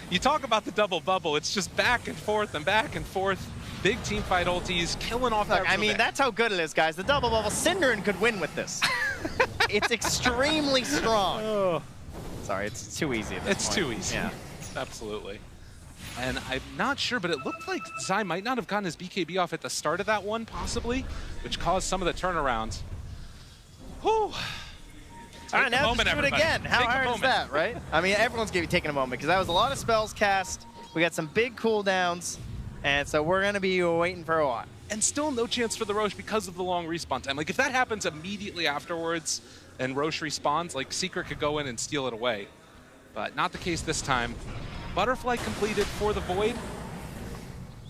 You talk about the double bubble. It's just back and forth and back and forth. Big team fight ultis, killing off that Rubik. I mean, that's how good it is, guys. The double bubble, Synderen could win with this. It's extremely strong. Oh. Sorry, it's too easy at this point. It's too easy. Yeah. Absolutely. And I'm not sure, but it looked like Zai might not have gotten his BKB off at the start of that one, possibly, which caused some of the turnarounds. Whew. All right, now let's do it again. How hard is that, right? I mean, everyone's going to be taking a moment because that was a lot of spells cast. We got some big cooldowns, and so we're going to be waiting for a while. And still no chance for the Roche because of the long respawn time. Like, if that happens immediately afterwards and Roche respawns, like, Secret could go in and steal it away. But not the case this time. Butterfly completed for the Void.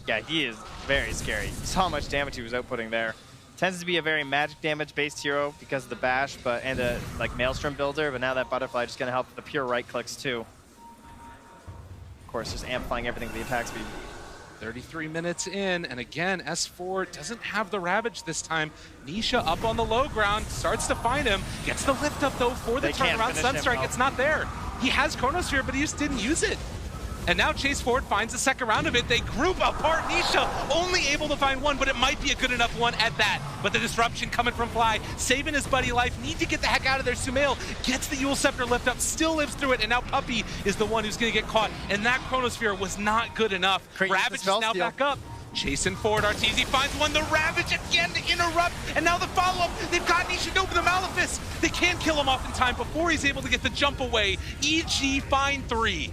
Yeah, he is very scary. You saw how much damage he was outputting there. Tends to be a very magic damage based hero because of the bash, and a like Maelstrom builder, but now that Butterfly is just going to help with the pure right clicks too. Of course, just amplifying everything with the attack speed. 33 minutes in, and again, S4 doesn't have the Ravage this time. Nisha up on the low ground, starts to find him, gets the lift up though for the turnaround. Sunstrike, it's not there. He has Chronosphere, but he just didn't use it. And now Chase Ford finds the second round of it. They group apart Nisha, only able to find one, but it might be a good enough one at that. But the disruption coming from Fly, saving his buddy life, need to get the heck out of there. Sumail gets the Eul Scepter lift up, still lives through it, and now Puppey is the one who's gonna get caught. And that Chronosphere was not good enough. Ravage is now back up. Chasing forward, Arteezy finds one, the Ravage again to interrupt, and now the follow-up. They've got Nisha over the Malefice. They can kill him off in time before he's able to get the jump away. EG find 3.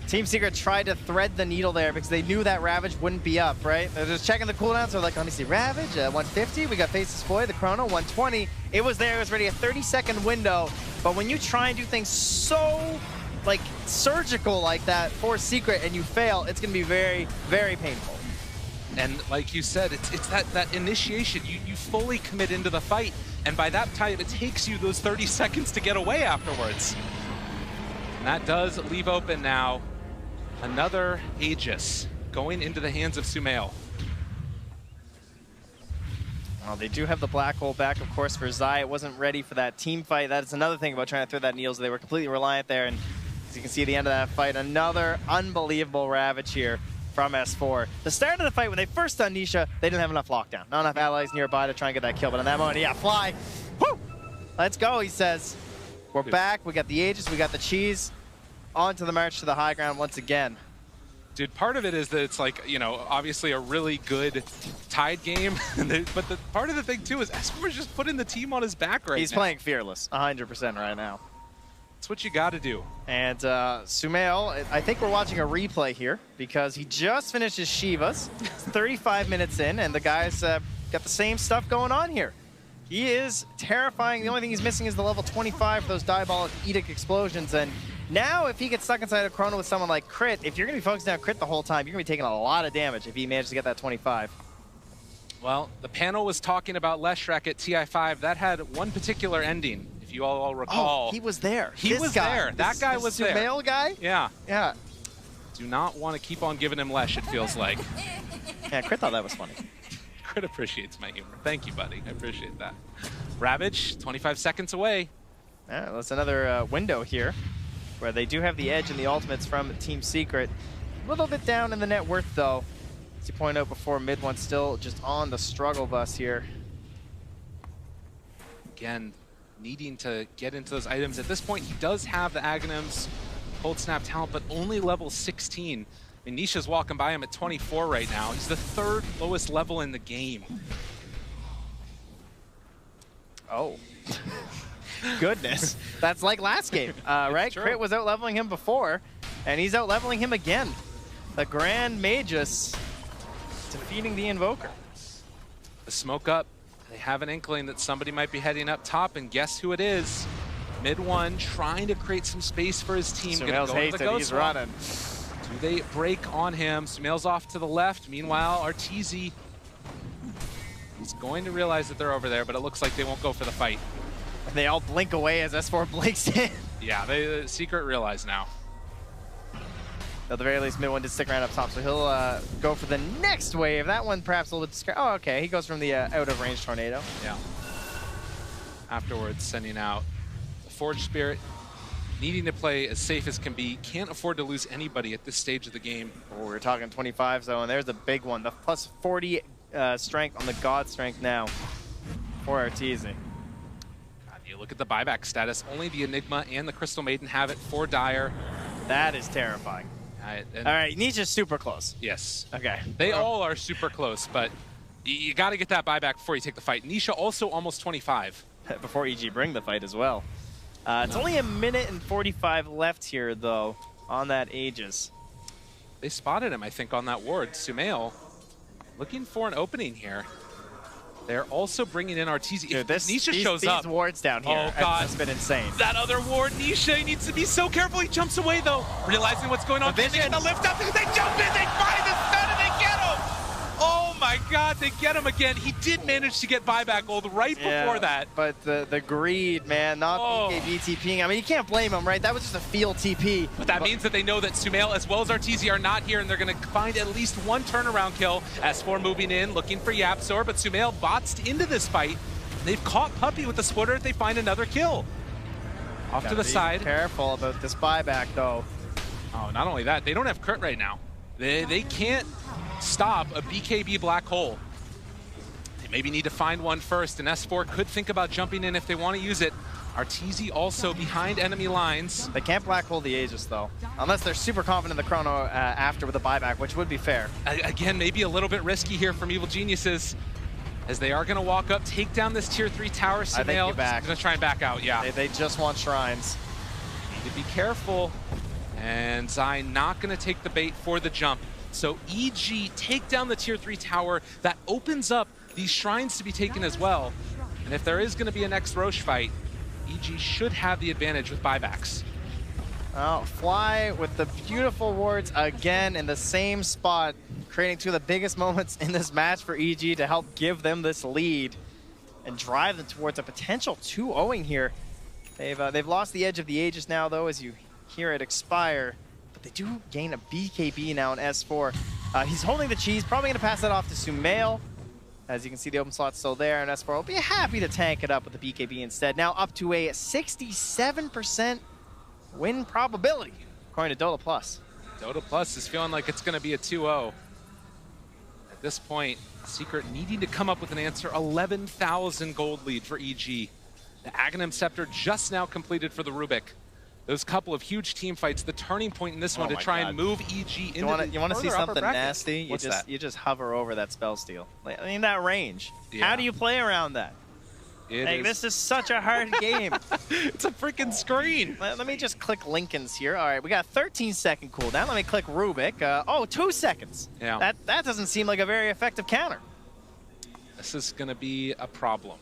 Team Secret tried to thread the needle there because they knew that Ravage wouldn't be up, right? They're just checking the cooldowns. So like, let me see, Ravage, 150. We got Faceless Void, the Chrono, 120. It was there, it was ready, a 30-second window. But when you try and do things so, like, surgical like that for Secret and you fail, it's gonna be very, very painful. And like you said, it's that initiation. You fully commit into the fight, and by that time, it takes you those 30 seconds to get away afterwards. And that does leave open now another Aegis going into the hands of Sumail. Well, they do have the black hole back, of course, for Zai. It wasn't ready for that team fight. That is another thing about trying to throw that needle. They were completely reliant there, and as you can see at the end of that fight, another unbelievable Ravage here from S4. The start of the fight, when they first done Nisha, they didn't have enough lockdown. Not enough allies nearby to try and get that kill, but in that moment, yeah, Fly. Woo! Let's go, he says. We're back, we got the Aegis, we got the cheese. On to the march to the high ground once again. Dude, part of it is that it's like, you know, obviously a really good Tide game, but the part of the thing too is S4's just putting the team on his back right now. He's playing fearless, 100% right now. That's what you got to do. And Sumail, I think we're watching a replay here because he just finished his Shivas. It's 35 minutes in, and the guy's got the same stuff going on here. He is terrifying. The only thing he's missing is the level 25 for those Diabolic Edict explosions. And now, if he gets stuck inside a Chrono with someone like Crit, if you're going to be focusing on Crit the whole time, you're going to be taking a lot of damage if he manages to get that 25. Well, the panel was talking about Leshrac at TI5. That had one particular ending, if you all recall. Oh, he was there. He was there. That guy was there. Sumail guy? Yeah. Yeah. Do not want to keep on giving him Lesh, it feels like. Yeah, Crit thought that was funny. Crit appreciates my humor. Thank you, buddy. I appreciate that. Ravage, 25 seconds away. Yeah, that's another window here where they do have the edge in the ultimates from Team Secret. A little bit down in the net worth, though. As you pointed out before, mid one still just on the struggle bus here. Again, needing to get into those items. At this point, he does have the Aghanim's Cold Snap talent, but only level 16. I mean, Nisha's walking by him at 24 right now. He's the 3rd lowest level in the game. Oh. goodness. That's like last game, right? Crit was out-leveling him before, and he's out-leveling him again. The Grand Magus defeating the Invoker. The smoke up. They have an inkling that somebody might be heading up top, and guess who it is? Mid one, trying to create some space for his team. Sumail's hasted, he's running. Do they break on him? Sumail's off to the left. Meanwhile, Arteezy, he's going to realize that they're over there, but it looks like they won't go for the fight. They all blink away as S4 blinks in. Yeah, the Secret realize now. At the very least, mid one did stick around up top, so he'll go for the next wave. That one perhaps a little bit scared. Oh, okay, he goes from the out of range tornado. Yeah. Afterwards, sending out the Forge Spirit, needing to play as safe as can be. Can't afford to lose anybody at this stage of the game. Oh, we're talking 25 though, and there's the big one. The plus 40 strength on the God strength now for Arteezy. You look at the buyback status. Only the Enigma and the Crystal Maiden have it for Dire. That is terrifying. All right, Nisha's super close. Yes. Okay. They all are super close, but you got to get that buyback before you take the fight. Nisha also almost 25. Before EG bring the fight as well. It's only a minute and 45 left here, though, on that Aegis. They spotted him, I think, on that ward. Sumail looking for an opening here. They're also bringing in Arteezy. Dude, Nisha shows up. These wards down here, oh god, has been insane. That other ward, Nisha needs to be so careful. He jumps away though, realizing what's going on. They get the lift up. They jump in. They find the stun and they get him. Oh my god, they get him again. He did manage to get buyback gold right before that. But the greed, man, not BKB TPing. I mean, you can't blame him, right? That was just a field TP. But that means that they know that Sumail as well as Arteezy are not here, and they're going to find at least one turnaround kill. S4 moving in, looking for Yapzor, but Sumail botsed into this fight. They've caught Puppey with the splitter if they find another kill. Off to the side. Careful about this buyback, though. Oh, not only that, they don't have crit right now. They can't stop a BKB black hole. They maybe need to find one first, and S4 could think about jumping in if they want to use it. Arteezy also behind enemy lines. They can't black hole the Aegis, though, unless they're super confident in the chrono after with a buyback, which would be fair. Again, maybe a little bit risky here from Evil Geniuses, as they are going to walk up, take down this tier 3 tower. Sumail is going to try and back out, yeah. They just want shrines. Need to be careful. And Zai not going to take the bait for the jump. So EG take down the tier 3 tower. That opens up these shrines to be taken as well. And if there is going to be a next Roche fight, EG should have the advantage with buybacks. Oh, Fly with the beautiful wards again in the same spot, creating two of the biggest moments in this match for EG to help give them this lead and drive them towards a potential 2-0 here. They've lost the edge of the Aegis now, though, as you hear it expire. But they do gain a BKB now in S4. He's holding the cheese, probably going to pass that off to Sumail. As you can see, the open slot's still there, and S4 will be happy to tank it up with the BKB instead. Now up to a 67% win probability, according to Dota Plus. Dota Plus is feeling like it's going to be a 2-0. At this point, Secret needing to come up with an answer. 11,000 gold lead for EG. The Aghanim Scepter just now completed for the Rubik. Those couple of huge team fights, the turning point in this one to try and move EG into the You want to see something nasty? What's that? You just hover over that spell steal. Like, I mean, that range. Yeah. How do you play around that? This is such a hard game. It's a freaking screen. Let me just click Lincoln's here. All right, we got a 13-second cooldown. Let me click Rubik. Oh, 2 seconds. Yeah. That doesn't seem like a very effective counter. This is going to be a problem.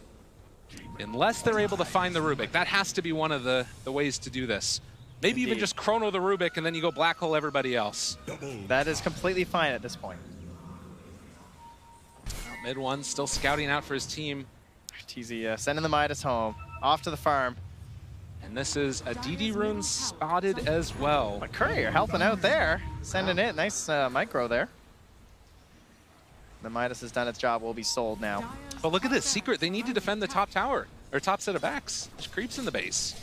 Unless they're able to find the Rubik. That has to be one of the ways to do this. Maybe even just chrono the Rubik and then you go black hole everybody else. That is completely fine at this point. Mid one still scouting out for his team. Arteezy sending the Midas home. Off to the farm. And this is a DD rune spotted as well. But Courier helping out there. Sending it. Nice micro there. The Midas has done its job, will be sold now. But look at this, Secret, they need to defend the top tower, or top set of backs. There's creeps in the base.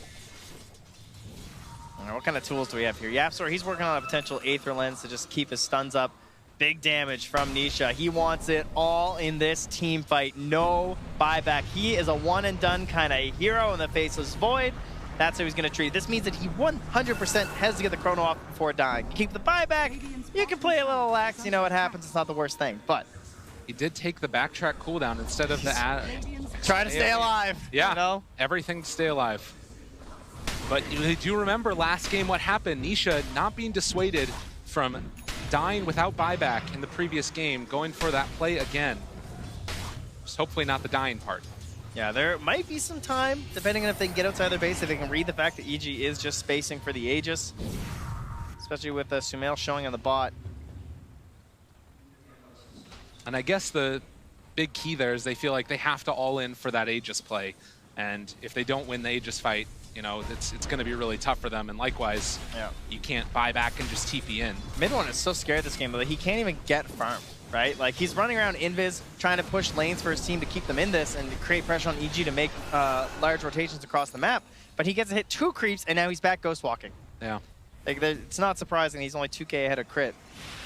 All right, what kind of tools do we have here? Yapzor, he's working on a potential Aether Lens to just keep his stuns up. Big damage from Nisha. He wants it all in this team fight. No buyback. He is a one-and-done kind of hero in the Faceless Void. That's how he's going to treat it. This means that he 100% has to get the chrono off before dying. You keep the buyback, you can play a little lax. You know what happens, it's not the worst thing. But He did take the backtrack cooldown instead of the try to stay alive. Yeah, you know? Everything to stay alive. But you do remember last game what happened. Nisha not being dissuaded from dying without buyback in the previous game, going for that play again. Just hopefully not the dying part. Yeah, there might be some time, depending on if they can get outside their base, if they can read the fact that EG is just spacing for the Aegis. Especially with Sumail showing on the bot. And I guess the big key there is they feel like they have to all in for that Aegis play. And if they don't win the Aegis fight, you know, it's going to be really tough for them. And likewise, you can't buy back and just TP in. Mid One is so scared this game, though, that he can't even get farmed, right? Like, he's running around invis, trying to push lanes for his team to keep them in this and to create pressure on EG to make large rotations across the map. But he gets to hit 2 creeps, and now he's back ghost walking. Yeah. Like, it's not surprising he's only 2K ahead of Crit.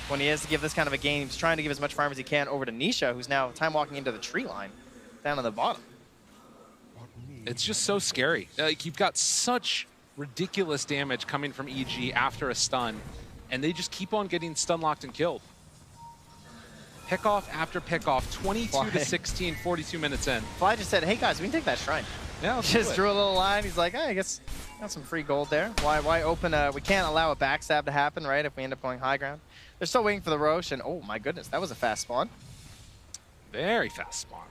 When he has to give this kind of a game, he's trying to give as much farm as he can over to Nisha, who's now time walking into the tree line down on the bottom. It's just so scary. Like, you've got such ridiculous damage coming from EG after a stun, and they just keep on getting stun locked and killed. Pickoff after pickoff, 22 to 16, 42 minutes in. Fly just said, hey guys, we can take that shrine. Yeah, just drew a little line. He's like, hey, I guess got some free gold there. Why open we can't allow a backstab to happen, right, if we end up going high ground. They're still waiting for the Roche, and oh my goodness, that was a fast spawn. Very fast spawn.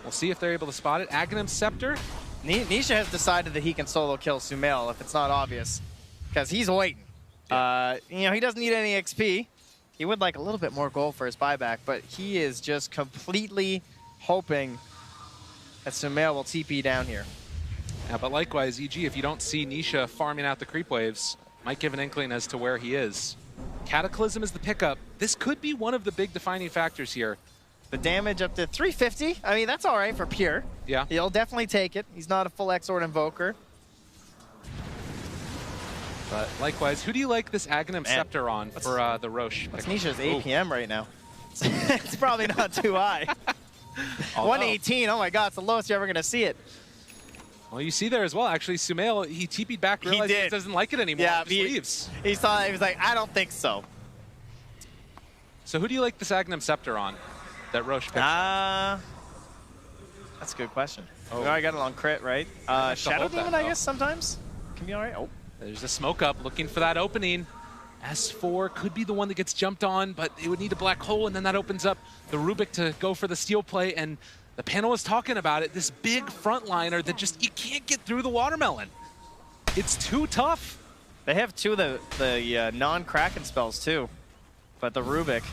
We'll see if they're able to spot it. Aghanim Scepter. Nisha has decided that he can solo kill Sumail if it's not obvious, because he's waiting. Yeah. You know, he doesn't need any XP. He would like a little bit more gold for his buyback, but he is just completely hoping that Sumail will TP down here. Yeah, but likewise, EG, if you don't see Nisha farming out the creep waves, might give an inkling as to where he is. Cataclysm is the pickup. This could be one of the big defining factors here. The damage up to 350. I mean, that's all right for Pure. Yeah. He'll definitely take it. He's not a full Exort Invoker. But likewise, who do you like this Aghanim Scepter on for the Roche? What's Nisha's APM right now? It's probably not too high. 118, oh my god, it's the lowest you're ever going to see it. Well, you see there as well, actually, Sumail, he TP'd back, realized he doesn't like it anymore, yeah, just leaves. He saw it, he was like, I don't think so. So who do you like this Aghanim Scepter on, that Roche picked? That's a good question. Oh. We already got it on Crit, right? Shadow Demon, I guess, sometimes can be all right. Oh. There's a smoke up, looking for that opening. S4 could be the one that gets jumped on, but it would need a black hole, and then that opens up the Rubik to go for the steal play, and the panel is talking about it, this big frontliner that just, you can't get through the watermelon. It's too tough. They have 2 of the non-Kraken spells too, but the Rubik.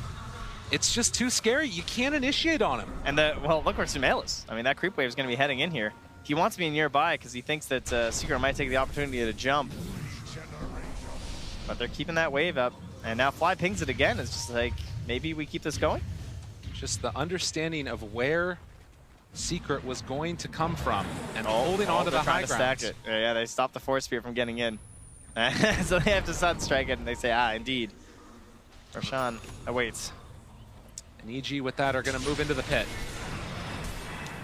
It's just too scary. You can't initiate on him. And well, look where Sumail is. I mean, that creep wave is going to be heading in here. He wants to be nearby because he thinks that Secret might take the opportunity to jump. But they're keeping that wave up. And now Fly pings it again. It's just like, maybe we keep this going? Just the understanding of where Secret was going to come from and holding on to the high ground. Stack it. Yeah, they stopped the Force Spear from getting in. So they have to Sun Strike it, and they say, indeed. Roshan awaits. And EG with that are going to move into the pit.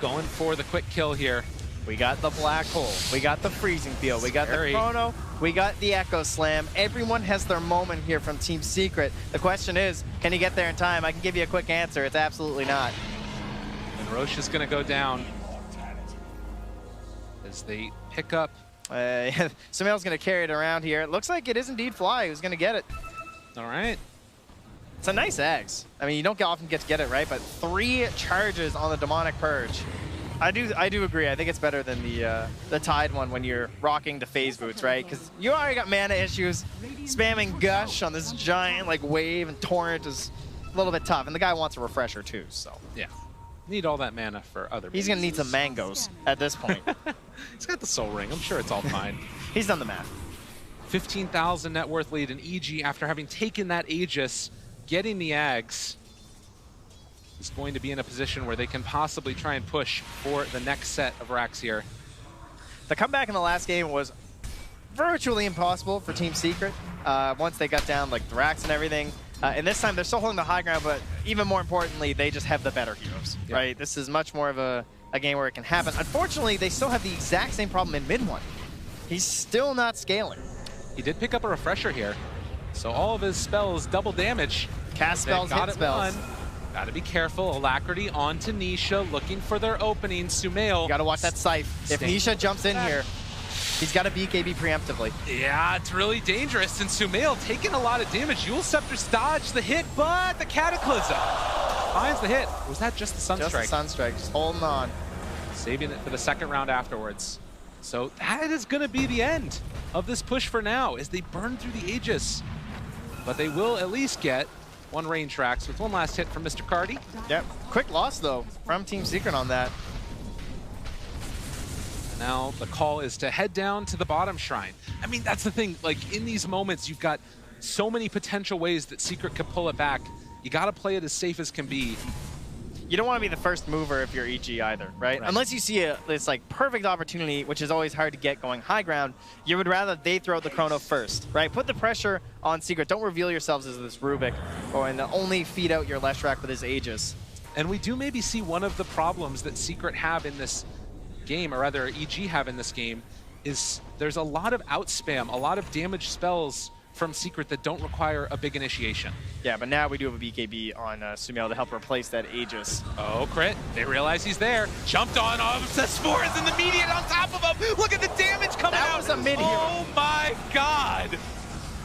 Going for the quick kill here. We got the Black Hole. We got the Freezing Field. We got the Chrono. We got the Echo Slam. Everyone has their moment here from Team Secret. The question is, can he get there in time? I can give you a quick answer. It's absolutely not. And Roche is going to go down as they pick up. Sumail's going to carry it around here. It looks like it is indeed Fly who's going to get it. All right. It's a nice Ags. I mean, you don't often get to get it, right? But 3 charges on the Demonic Purge. I do agree. I think it's better than the Tide one when you're rocking the phase boots, right? Because you already got mana issues. Spamming Gush on this giant like wave and torrent is a little bit tough. And the guy wants a refresher too, so. Yeah. Need all that mana for other He's going to need some mangoes at this point. He's got the Soul Ring. I'm sure it's all fine. He's done the math. 15,000 net worth lead in EG after having taken that Aegis, getting the Ags. Is going to be in a position where they can possibly try and push for the next set of racks here. The comeback in the last game was virtually impossible for Team Secret once they got down like the racks and everything. And this time they're still holding the high ground, but even more importantly, they just have the better heroes, right? This is much more of a game where it can happen. Unfortunately, they still have the exact same problem in mid one. He's still not scaling. He did pick up a refresher here, so all of his spells double damage. Cast spells, hit spells. Gotta be careful. Alacrity onto Nisha, looking for their opening. Sumail. You gotta watch that scythe. If Nisha jumps in here, he's got to BKB preemptively. Yeah, it's really dangerous. And Sumail taking a lot of damage. Eul Scepter's dodged the hit, but the Cataclysm finds the hit. Or was that just the Sunstrike? Just the Sunstrike, just holding on. Saving it for the second round afterwards. So that is going to be the end of this push for now as they burn through the Aegis. But they will at least get one range tracks with one last hit from Mr. Cardi. Yep. Quick loss, though, from Team Secret on that. And now the call is to head down to the bottom shrine. I mean, that's the thing. Like, in these moments, you've got so many potential ways that Secret could pull it back. You got to play it as safe as can be. You don't want to be the first mover if you're EG either, right? Unless you see this like perfect opportunity, which is always hard to get going high ground, you would rather they throw out the chrono first, right? Put the pressure on Secret. Don't reveal yourselves as this Rubik, and only feed out your Leshrac with his Aegis. And we do maybe see one of the problems that Secret have in this game, or rather EG have in this game, is there's a lot of outspam, a lot of damage spells from Secret that don't require a big initiation. Yeah, but now we do have a BKB on Sumail to help replace that Aegis. Oh, crit. They realize he's there. Jumped on Spores in the immediate on top of him. Look at the damage coming out. That was a mid-hero. Oh my god.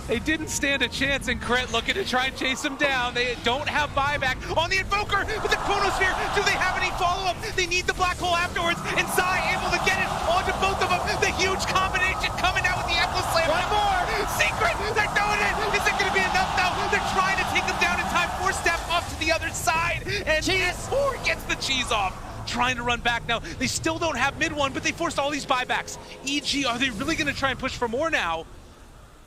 They didn't stand a chance, and Crit looking to try and chase him down. They don't have buyback on the Invoker with the Chronosphere. Do they have any follow-up? They need the Black Hole afterwards, and Zai able to get it onto both of them. The huge combination coming out with the Echo Slam. One more! Secret! They're doing it! Is it going to be enough now? They're trying to take him down in time. 4-step off to the other side, and S4 gets the cheese off. Trying to run back now. They still don't have mid one, but they forced all these buybacks. EG, are they really going to try and push for more now?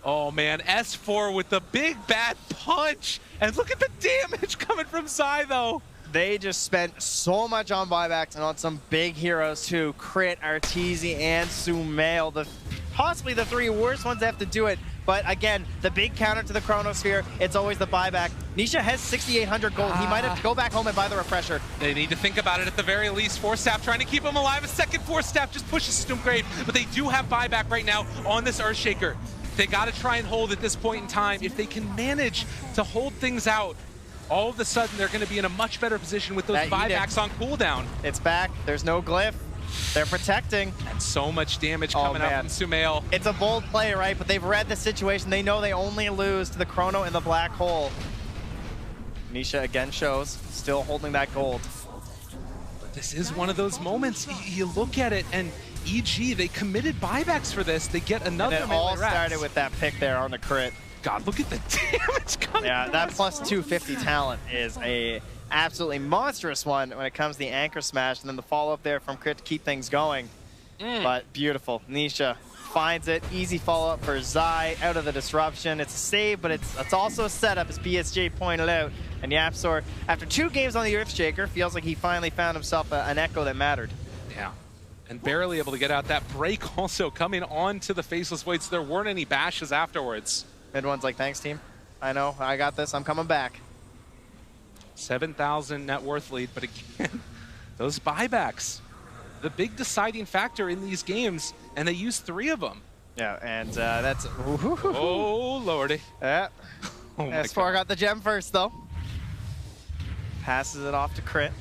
Oh man, S4 with the big bad punch. And look at the damage coming from Zai though. They just spent so much on buybacks and on some big heroes too. Crit, Arteezy, and Sumail. Possibly the three worst ones that have to do it. But again, the big counter to the Chronosphere, it's always the buyback. Nisha has 6,800 gold. He might have to go back home and buy the refresher. They need to think about it at the very least. 4-step trying to keep him alive. A second 4-step just pushes Stoomgrave. But they do have buyback right now on this Earthshaker. They got to try and hold at this point in time. If they can manage to hold things out, all of a sudden they're going to be in a much better position with those buybacks on cooldown. It's back. There's no glyph. They're protecting. And so much damage coming out from Sumail. It's a bold play, right? But they've read the situation. They know they only lose to the Chrono and the Black Hole. Nisha again shows, still holding that gold. But this is one of those moments. You look at it and EG, they committed buybacks for this. They get another and it all started with that pick there on the crit. God, look at the damage coming. Yeah, that plus 250 talent is a absolutely monstrous one when it comes to the anchor smash, and then the follow-up there from crit to keep things going. But beautiful. Nisha finds it. Easy follow-up for Zai out of the disruption. It's a save, but it's also a setup, as BSJ pointed out. And YapzOr, after 2 games on the Earthshaker, feels like he finally found himself an echo that mattered. Yeah. And barely able to get out that break also coming on to the Faceless Voids. There weren't any bashes afterwards. Mid one's like, thanks, team. I know, I got this. I'm coming back. 7,000 net worth lead, but again, those buybacks, the big deciding factor in these games, and they use 3 of them. Yeah, and that's... Oh, lordy. Yeah. Oh S4 got the gem first, though. Passes it off to Crit.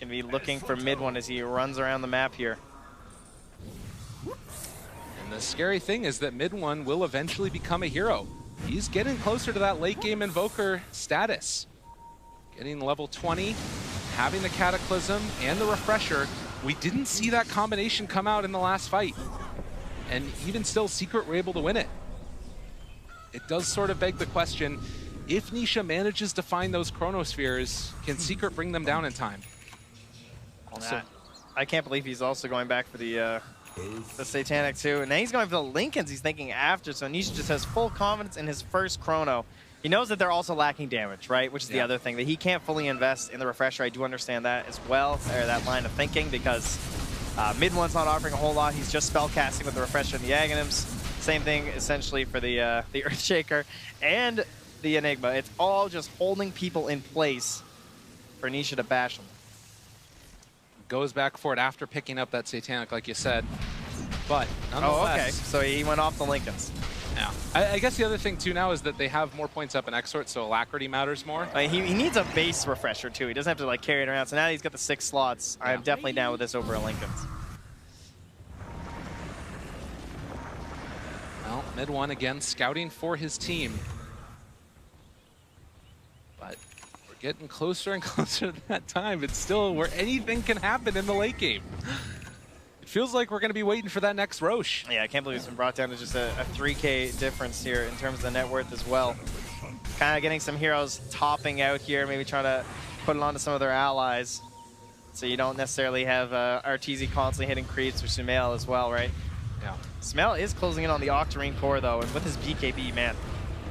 Gonna be looking for mid one as he runs around the map here. And the scary thing is that mid one will eventually become a hero. He's getting closer to that late game Invoker status. Getting level 20, having the Cataclysm and the Refresher. We didn't see that combination come out in the last fight. And even still, Secret were able to win it. It does sort of beg the question, if Nisha manages to find those Chronospheres, can Secret bring them down in time? Also, I can't believe he's also going back for the Satanic too. And then he's going for the Lincolns he's thinking after, so Nisha just has full confidence in his first Chrono. He knows that they're also lacking damage, right? Which is the other thing, that he can't fully invest in the Refresher. I do understand that as well, or that line of thinking, because mid one's not offering a whole lot. He's just spell casting with the Refresher and the Aghanims. Same thing essentially for the Earthshaker and the Enigma. It's all just holding people in place for Nisha to bash them. Goes back for it after picking up that Satanic, like you said. But nonetheless... Oh, okay. So he went off the Lincolns. Yeah. I guess the other thing, too, now is that they have more points up in Exort, so Alacrity matters more. He needs a base refresher, too. He doesn't have to, like, carry it around. So now he's got the 6 slots. Yeah. I'm definitely down with this over a Lincoln's. Well, mid one again, scouting for his team. But we're getting closer and closer to that time. It's still where anything can happen in the late game. It feels like we're going to be waiting for that next Roche. Yeah, I can't believe it's been brought down to just a 3K difference here in terms of the net worth as well. Kind of getting some heroes topping out here, maybe trying to put it onto some of their allies. So you don't necessarily have Arteezy constantly hitting creeps or Sumail as well, right? Yeah. Sumail is closing in on the Octarine core, though, and with his BKB, man,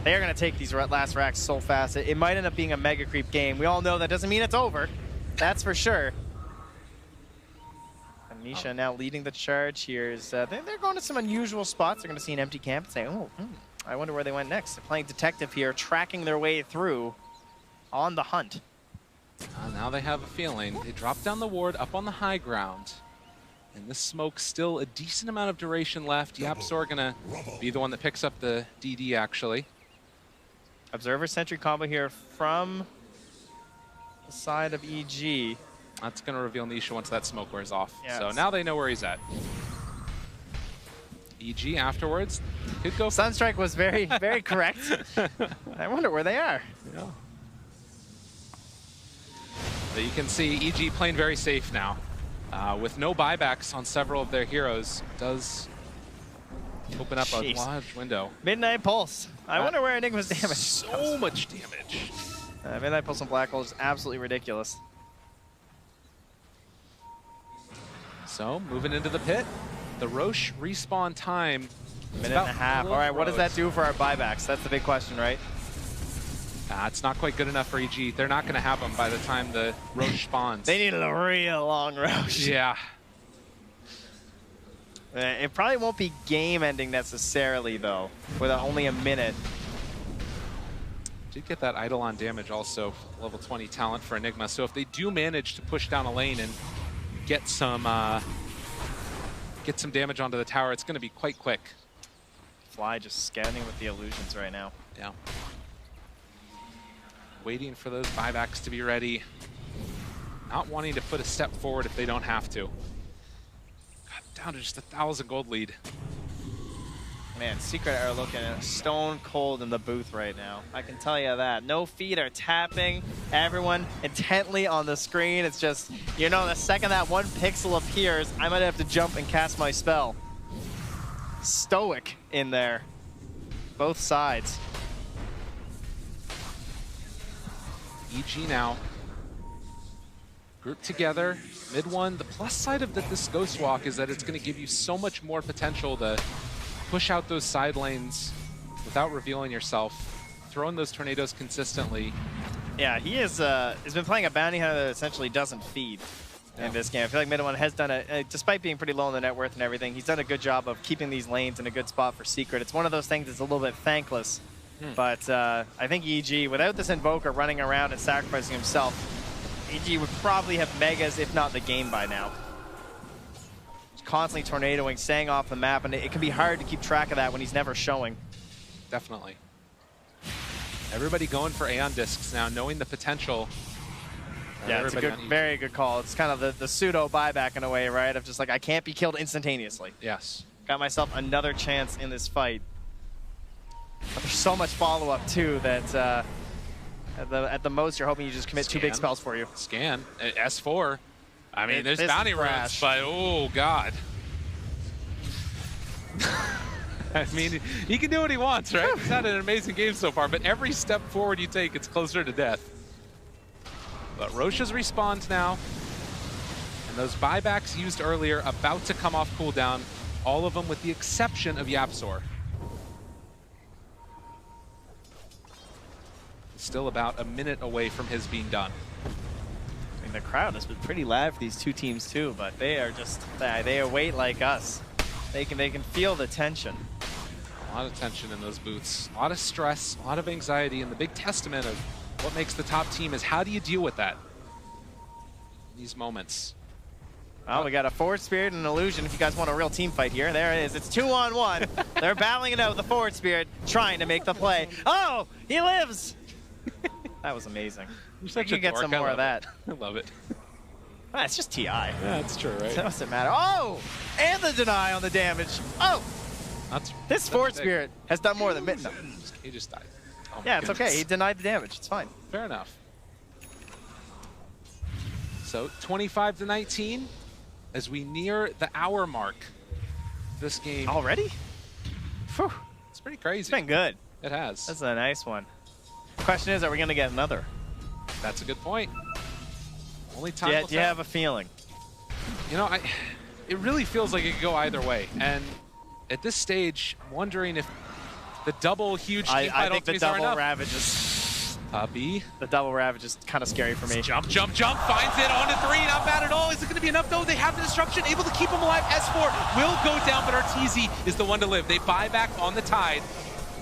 they are going to take these last racks so fast. It might end up being a mega creep game. We all know that doesn't mean it's over. That's for sure. And Misha now leading the charge here. They're going to some unusual spots. They're going to see an empty camp and say, oh, I wonder where they went next. They're playing detective here, tracking their way through on the hunt. Now they have a feeling. They drop down the ward up on the high ground. And this smoke's still a decent amount of duration left. YapzOr gonna be the one that picks up the DD, actually. Observer Sentry combo here from the side of EG. That's gonna reveal Nisha once that smoke wears off. Yes. So now they know where he's at. EG afterwards could go. Sunstrike was very, very correct. I wonder where they are. Yeah. But you can see EG playing very safe now. With no buybacks on several of their heroes, does open up a large window. Midnight Pulse. I wonder where Enigma's damage. So much damage. Midnight Pulse and Black Hole is absolutely ridiculous. So, moving into the pit. The Roche respawn time. Minute and a half. All right, what does that do for our buybacks? That's the big question, right? It's not quite good enough for EG. They're not going to have them by the time the Roche spawns. They need a real long Roche. Yeah. It probably won't be game-ending necessarily, though, with only a minute. Did get that Eidolon damage also, level 20 talent for Enigma. So if they do manage to push down a lane and get some damage onto the tower, it's going to be quite quick. Fly just scanning with the illusions right now. Yeah. Waiting for those buybacks to be ready. Not wanting to put a step forward if they don't have to. God, down to just 1,000 gold lead. Man, Secret are looking stone cold in the booth right now. I can tell you that. No feet are tapping. Everyone intently on the screen. It's just, you know, the second that one pixel appears, I might have to jump and cast my spell. Stoic in there. Both sides. EG now grouped together, mid one. The plus side of this Ghost Walk is that it's going to give you so much more potential to push out those side lanes without revealing yourself, throwing those tornadoes consistently. Yeah, he has been playing a bounty hunter that essentially doesn't feed in this game. I feel like mid one has done despite being pretty low in the net worth and everything, he's done a good job of keeping these lanes in a good spot for Secret. It's one of those things that's a little bit thankless. But I think EG, without this Invoker running around and sacrificing himself, EG would probably have Megas, if not the game by now. He's constantly tornadoing, staying off the map, and it can be hard to keep track of that when he's never showing. Definitely. Everybody going for Aeon Discs now, knowing the potential. Yeah, it's a good, very good call. It's kind of the pseudo buyback in a way, right? Of just like, I can't be killed instantaneously. Yes. Got myself another chance in this fight. But there's so much follow-up, too, that at the most, you're hoping you just commit 2 big spells for you. Scan. S4. I mean, there's bounty runs, but oh, God. I mean, he can do what he wants, right? He's had an amazing game so far, but every step forward you take, it's closer to death. But Roche's respawns now, and those buybacks used earlier about to come off cooldown, all of them with the exception of YapzOr. Still about a minute away from his being done. I mean, the crowd has been pretty loud for these two teams too, but they are just, they await like us. They can feel the tension. A lot of tension in those booths. A lot of stress, a lot of anxiety, and the big testament of what makes the top team is how do you deal with that in these moments? Well, we got a Forward Spirit and an Illusion if you guys want a real team fight here. There it is. It's 2-on-1. They're battling it out with the forward spirit, trying to make the play. Oh, he lives! That was amazing. You're such You a get dork. some more of that. I love it. Ah, it's just TI. Yeah, that's true, right? That doesn't matter. Oh! And the deny on the damage. Oh! This forward spirit has done more than Mitten. He just died. Oh Yeah, it's okay. He denied the damage. It's fine. Fair enough. So 25-19 as we near the hour mark. This game Already? Phew. It's pretty crazy. It's been good. It has. That's a nice one. Question is, are we going to get another? That's a good point. Only time will Do you tell. have a feeling? You know, it really feels like it could go either way. And at this stage, I'm wondering if the double huge team I fight think the ultimates are double enough. ravage is... Puppy. The double ravage is kind of scary for me. Jump, jump, jump, finds it onto 3, not bad at all. Is it going to be enough though? They have the disruption, able to keep him alive. S4 will go down, but Arteezy is the one to live. They buy back on the Tide,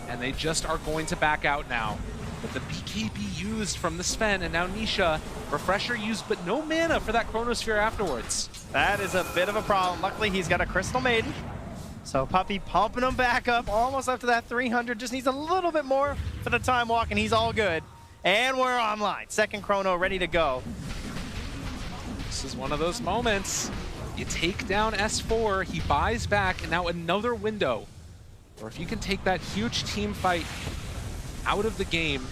and they just are going to back out now. But the BKB used from the Sven, and now Nisha, Refresher used, but no mana for that Chronosphere afterwards. That is a bit of a problem. Luckily, he's got a Crystal Maiden. So Puppy pumping him back up, almost up to that 300. Just needs a little bit more for the time walk, and he's all good. And we're online. Second Chrono ready to go. This is one of those moments. You take down S4, he buys back, and now another window. Or if you can take that huge team fight out of the game,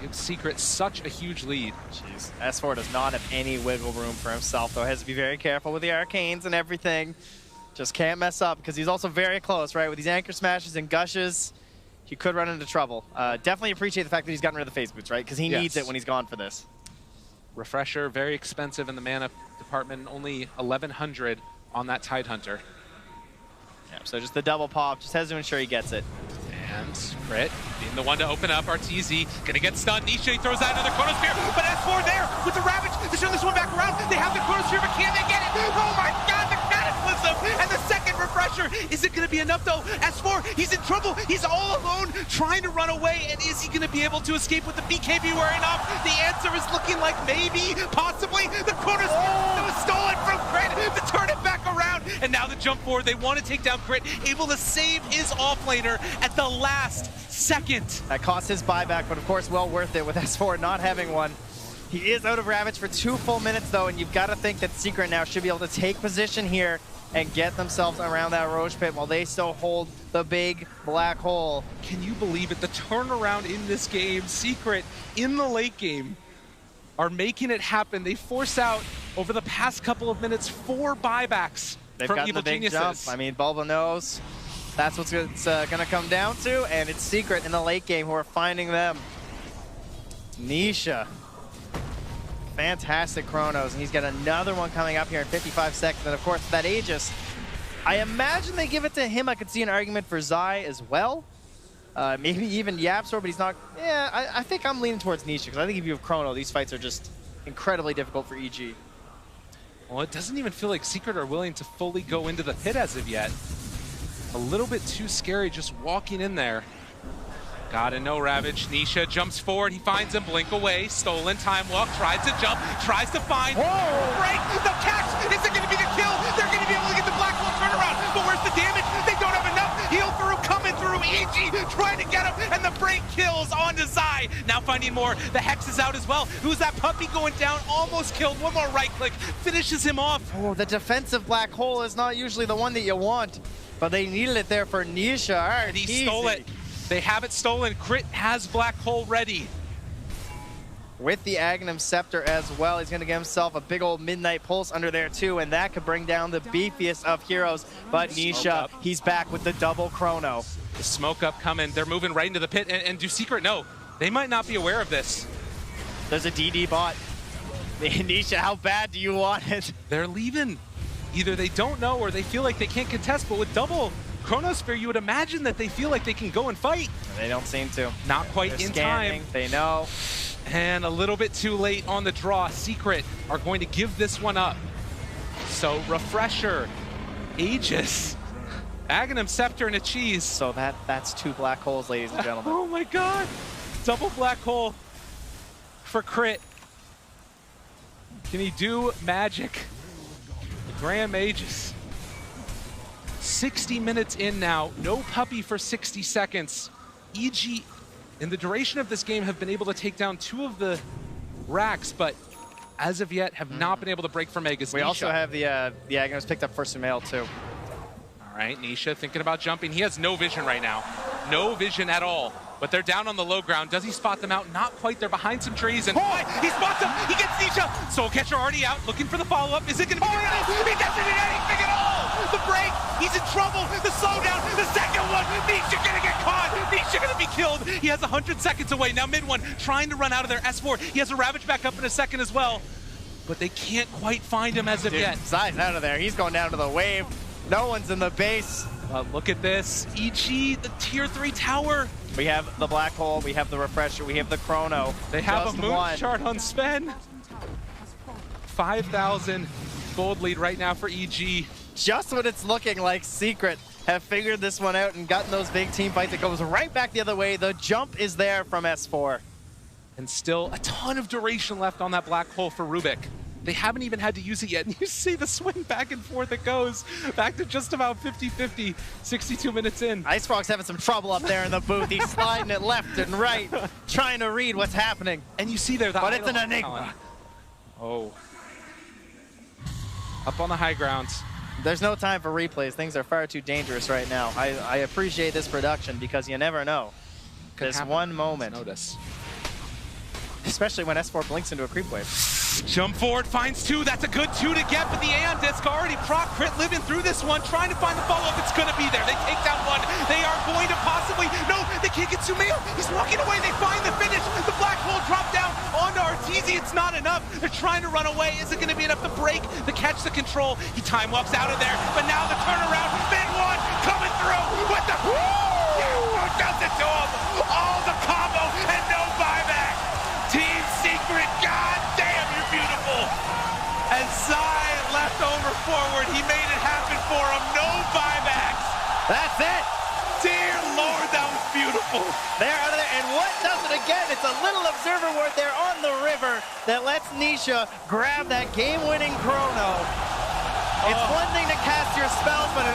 gives Secret such a huge lead. Jeez. S4 does not have any wiggle room for himself, though. Has to be very careful with the arcanes and everything. Just can't mess up, because he's also very close, right? With these anchor smashes and gushes, he could run into trouble. Definitely appreciate the fact that he's gotten rid of the phase boots, right? Because he needs it when he's gone for this. Refresher, very expensive in the mana department, only 1,100 on that Tidehunter. Yeah, so just the double pop, just has to ensure he gets it. And Crit being the one to open up. Arteezy gonna get stunned. Nisha throws out another Chronosphere, but S4 there with the Ravage to turn this one back around. They have the Chronosphere, but can they get it? Oh my god, the Cataclysm! And the second Refresher. Is it gonna be enough though? S4, he's in trouble. He's all alone trying to run away, and is he gonna be able to escape with the BKB wearing off? The answer is looking like maybe, possibly. The Chronosphere that was stolen from Crit to turn it back around, and now the jump forward. They want to take down Crit, able to save his offlaner at the last second. That cost his buyback, but of course well worth it with S4 not having one. He is out of Ravage for 2 full minutes though, and you've got to think that Secret now should be able to take position here and get themselves around that Roche pit while they still hold the big black hole. Can you believe it? The turnaround in this game, Secret in the late game are making it happen. They force out over the past couple of minutes 4 buybacks from gotten Evil the big Geniuses. jump. I mean, Bulba knows that's what it's going to come down to, and it's Secret in the late game who are finding them. Nisha. Fantastic chronos, and he's got another one coming up here in 55 seconds. And of course, that Aegis, I imagine they give it to him. I could see an argument for Zai as well. Maybe even Yapsor, but he's not. Yeah, I think I'm leaning towards Nisha, because I think if you have Chrono, these fights are just incredibly difficult for EG. Well, it doesn't even feel like Secret are willing to fully go into the pit as of yet. A little bit too scary just walking in there. Gotta know Ravage. Nisha jumps forward. He finds him. Blink away. Stolen time walk. Tries to jump. Tries to find. Whoa! Break. The catch. Is it going to be the kill? They're going to be able to get the black hole turnaround. But where's the damage? They don't have enough. Heal through. Coming through. EG trying to get him. And the break kills onto Zai. Now finding more. The Hex is out as well. Who's that Puppy going down? Almost killed. One more right click. Finishes him off. Oh, the defensive black hole is not usually the one that you want, but they needed it there for Nisha. All right, And he stole it. They have it stolen. Crit has black hole ready. With the Aghanim Scepter as well, he's going to get himself a big old Midnight Pulse under there too, and that could bring down the beefiest of heroes. But Nisha, he's back with the double chrono. The smoke up coming. They're moving right into the pit. And do Secret know? They might not be aware of this. There's a DD bot. Nisha, how bad do you want it? They're leaving. Either they don't know or they feel like they can't contest, but with double Chronosphere, you would imagine that they feel like they can go and fight. They don't seem to. Not quite They're in scanning. time. They know. And a little bit too late on the draw. Secret are going to give this one up. So Refresher, Aegis, Aghanim Scepter, and a cheese. So that's 2 black holes, ladies and gentlemen. Oh my god. Double black hole for Crit. Can he do magic? The Graham Aegis. 60 minutes in now. No puppy for 60 seconds. EG, in the duration of this game, have been able to take down 2 of the racks, but as of yet have not been able to break for Megas. We Nisha. also have the Agnos picked up for Sumail too. All right, Nisha thinking about jumping. He has no vision right now. No vision at all. But they're down on the low ground. Does he spot them out? Not quite. They're behind some trees. And he spots them. He gets Nisha. Soul Catcher already out, looking for the follow-up. Is it going to be enough? He doesn't need anything at all. The break. He's in trouble. The slowdown. The second one. Nisha going to get caught. Nisha going to be killed. He has 100 seconds away. Now mid one trying to run out of there. S4. He has a Ravage back up in a second as well. But they can't quite find him as of yet. Zai's out of there. He's going down to the wave. No one's in the base. Look at this. EG, the tier 3 tower. We have the black hole, we have the refresher, we have the chrono. They have a moon chart on Sven. 5,000 gold lead right now for EG. Just when it's looking like Secret have figured this one out and gotten those big team fights, it goes right back the other way. The jump is there from S4. And still a ton of duration left on that black hole for Rubik. They haven't even had to use it yet. And you see the swing back and forth it goes. Back to just about 50-50, 62 minutes in. IceFrog's having some trouble up there in the booth. He's sliding it left and right, trying to read what's happening. And you see there, but it's an enigma. Oh. Up on the high grounds. There's no time for replays. Things are far too dangerous right now. I appreciate this production because you never know. There's one moment. Notice. Especially when S4 blinks into a creep wave. Jump forward, finds 2. That's a good 2 to get, but the Aeon Disc already proc crit living through this one, trying to find the follow-up. It's going to be there. They take down 1. They are going to possibly... No, they can't get Sumail. He's walking away. They find the finish. The black hole dropped down onto Arteezy. It's not enough. They're trying to run away. Is it going to be enough to break, to catch the control? He time walks out of there, but now the turnaround. Big one coming through with the... Who does it to him? All the combo and no buyback. Team Secret, god damn, you're beautiful. As Zai left over forward, he made it happen for him. No buybacks. That's it. Dear Lord, that was beautiful. They're out of there, and what does it again? It's a little observer ward there on the river that lets Nisha grab that game-winning chrono. It's one thing to cast your spells, but an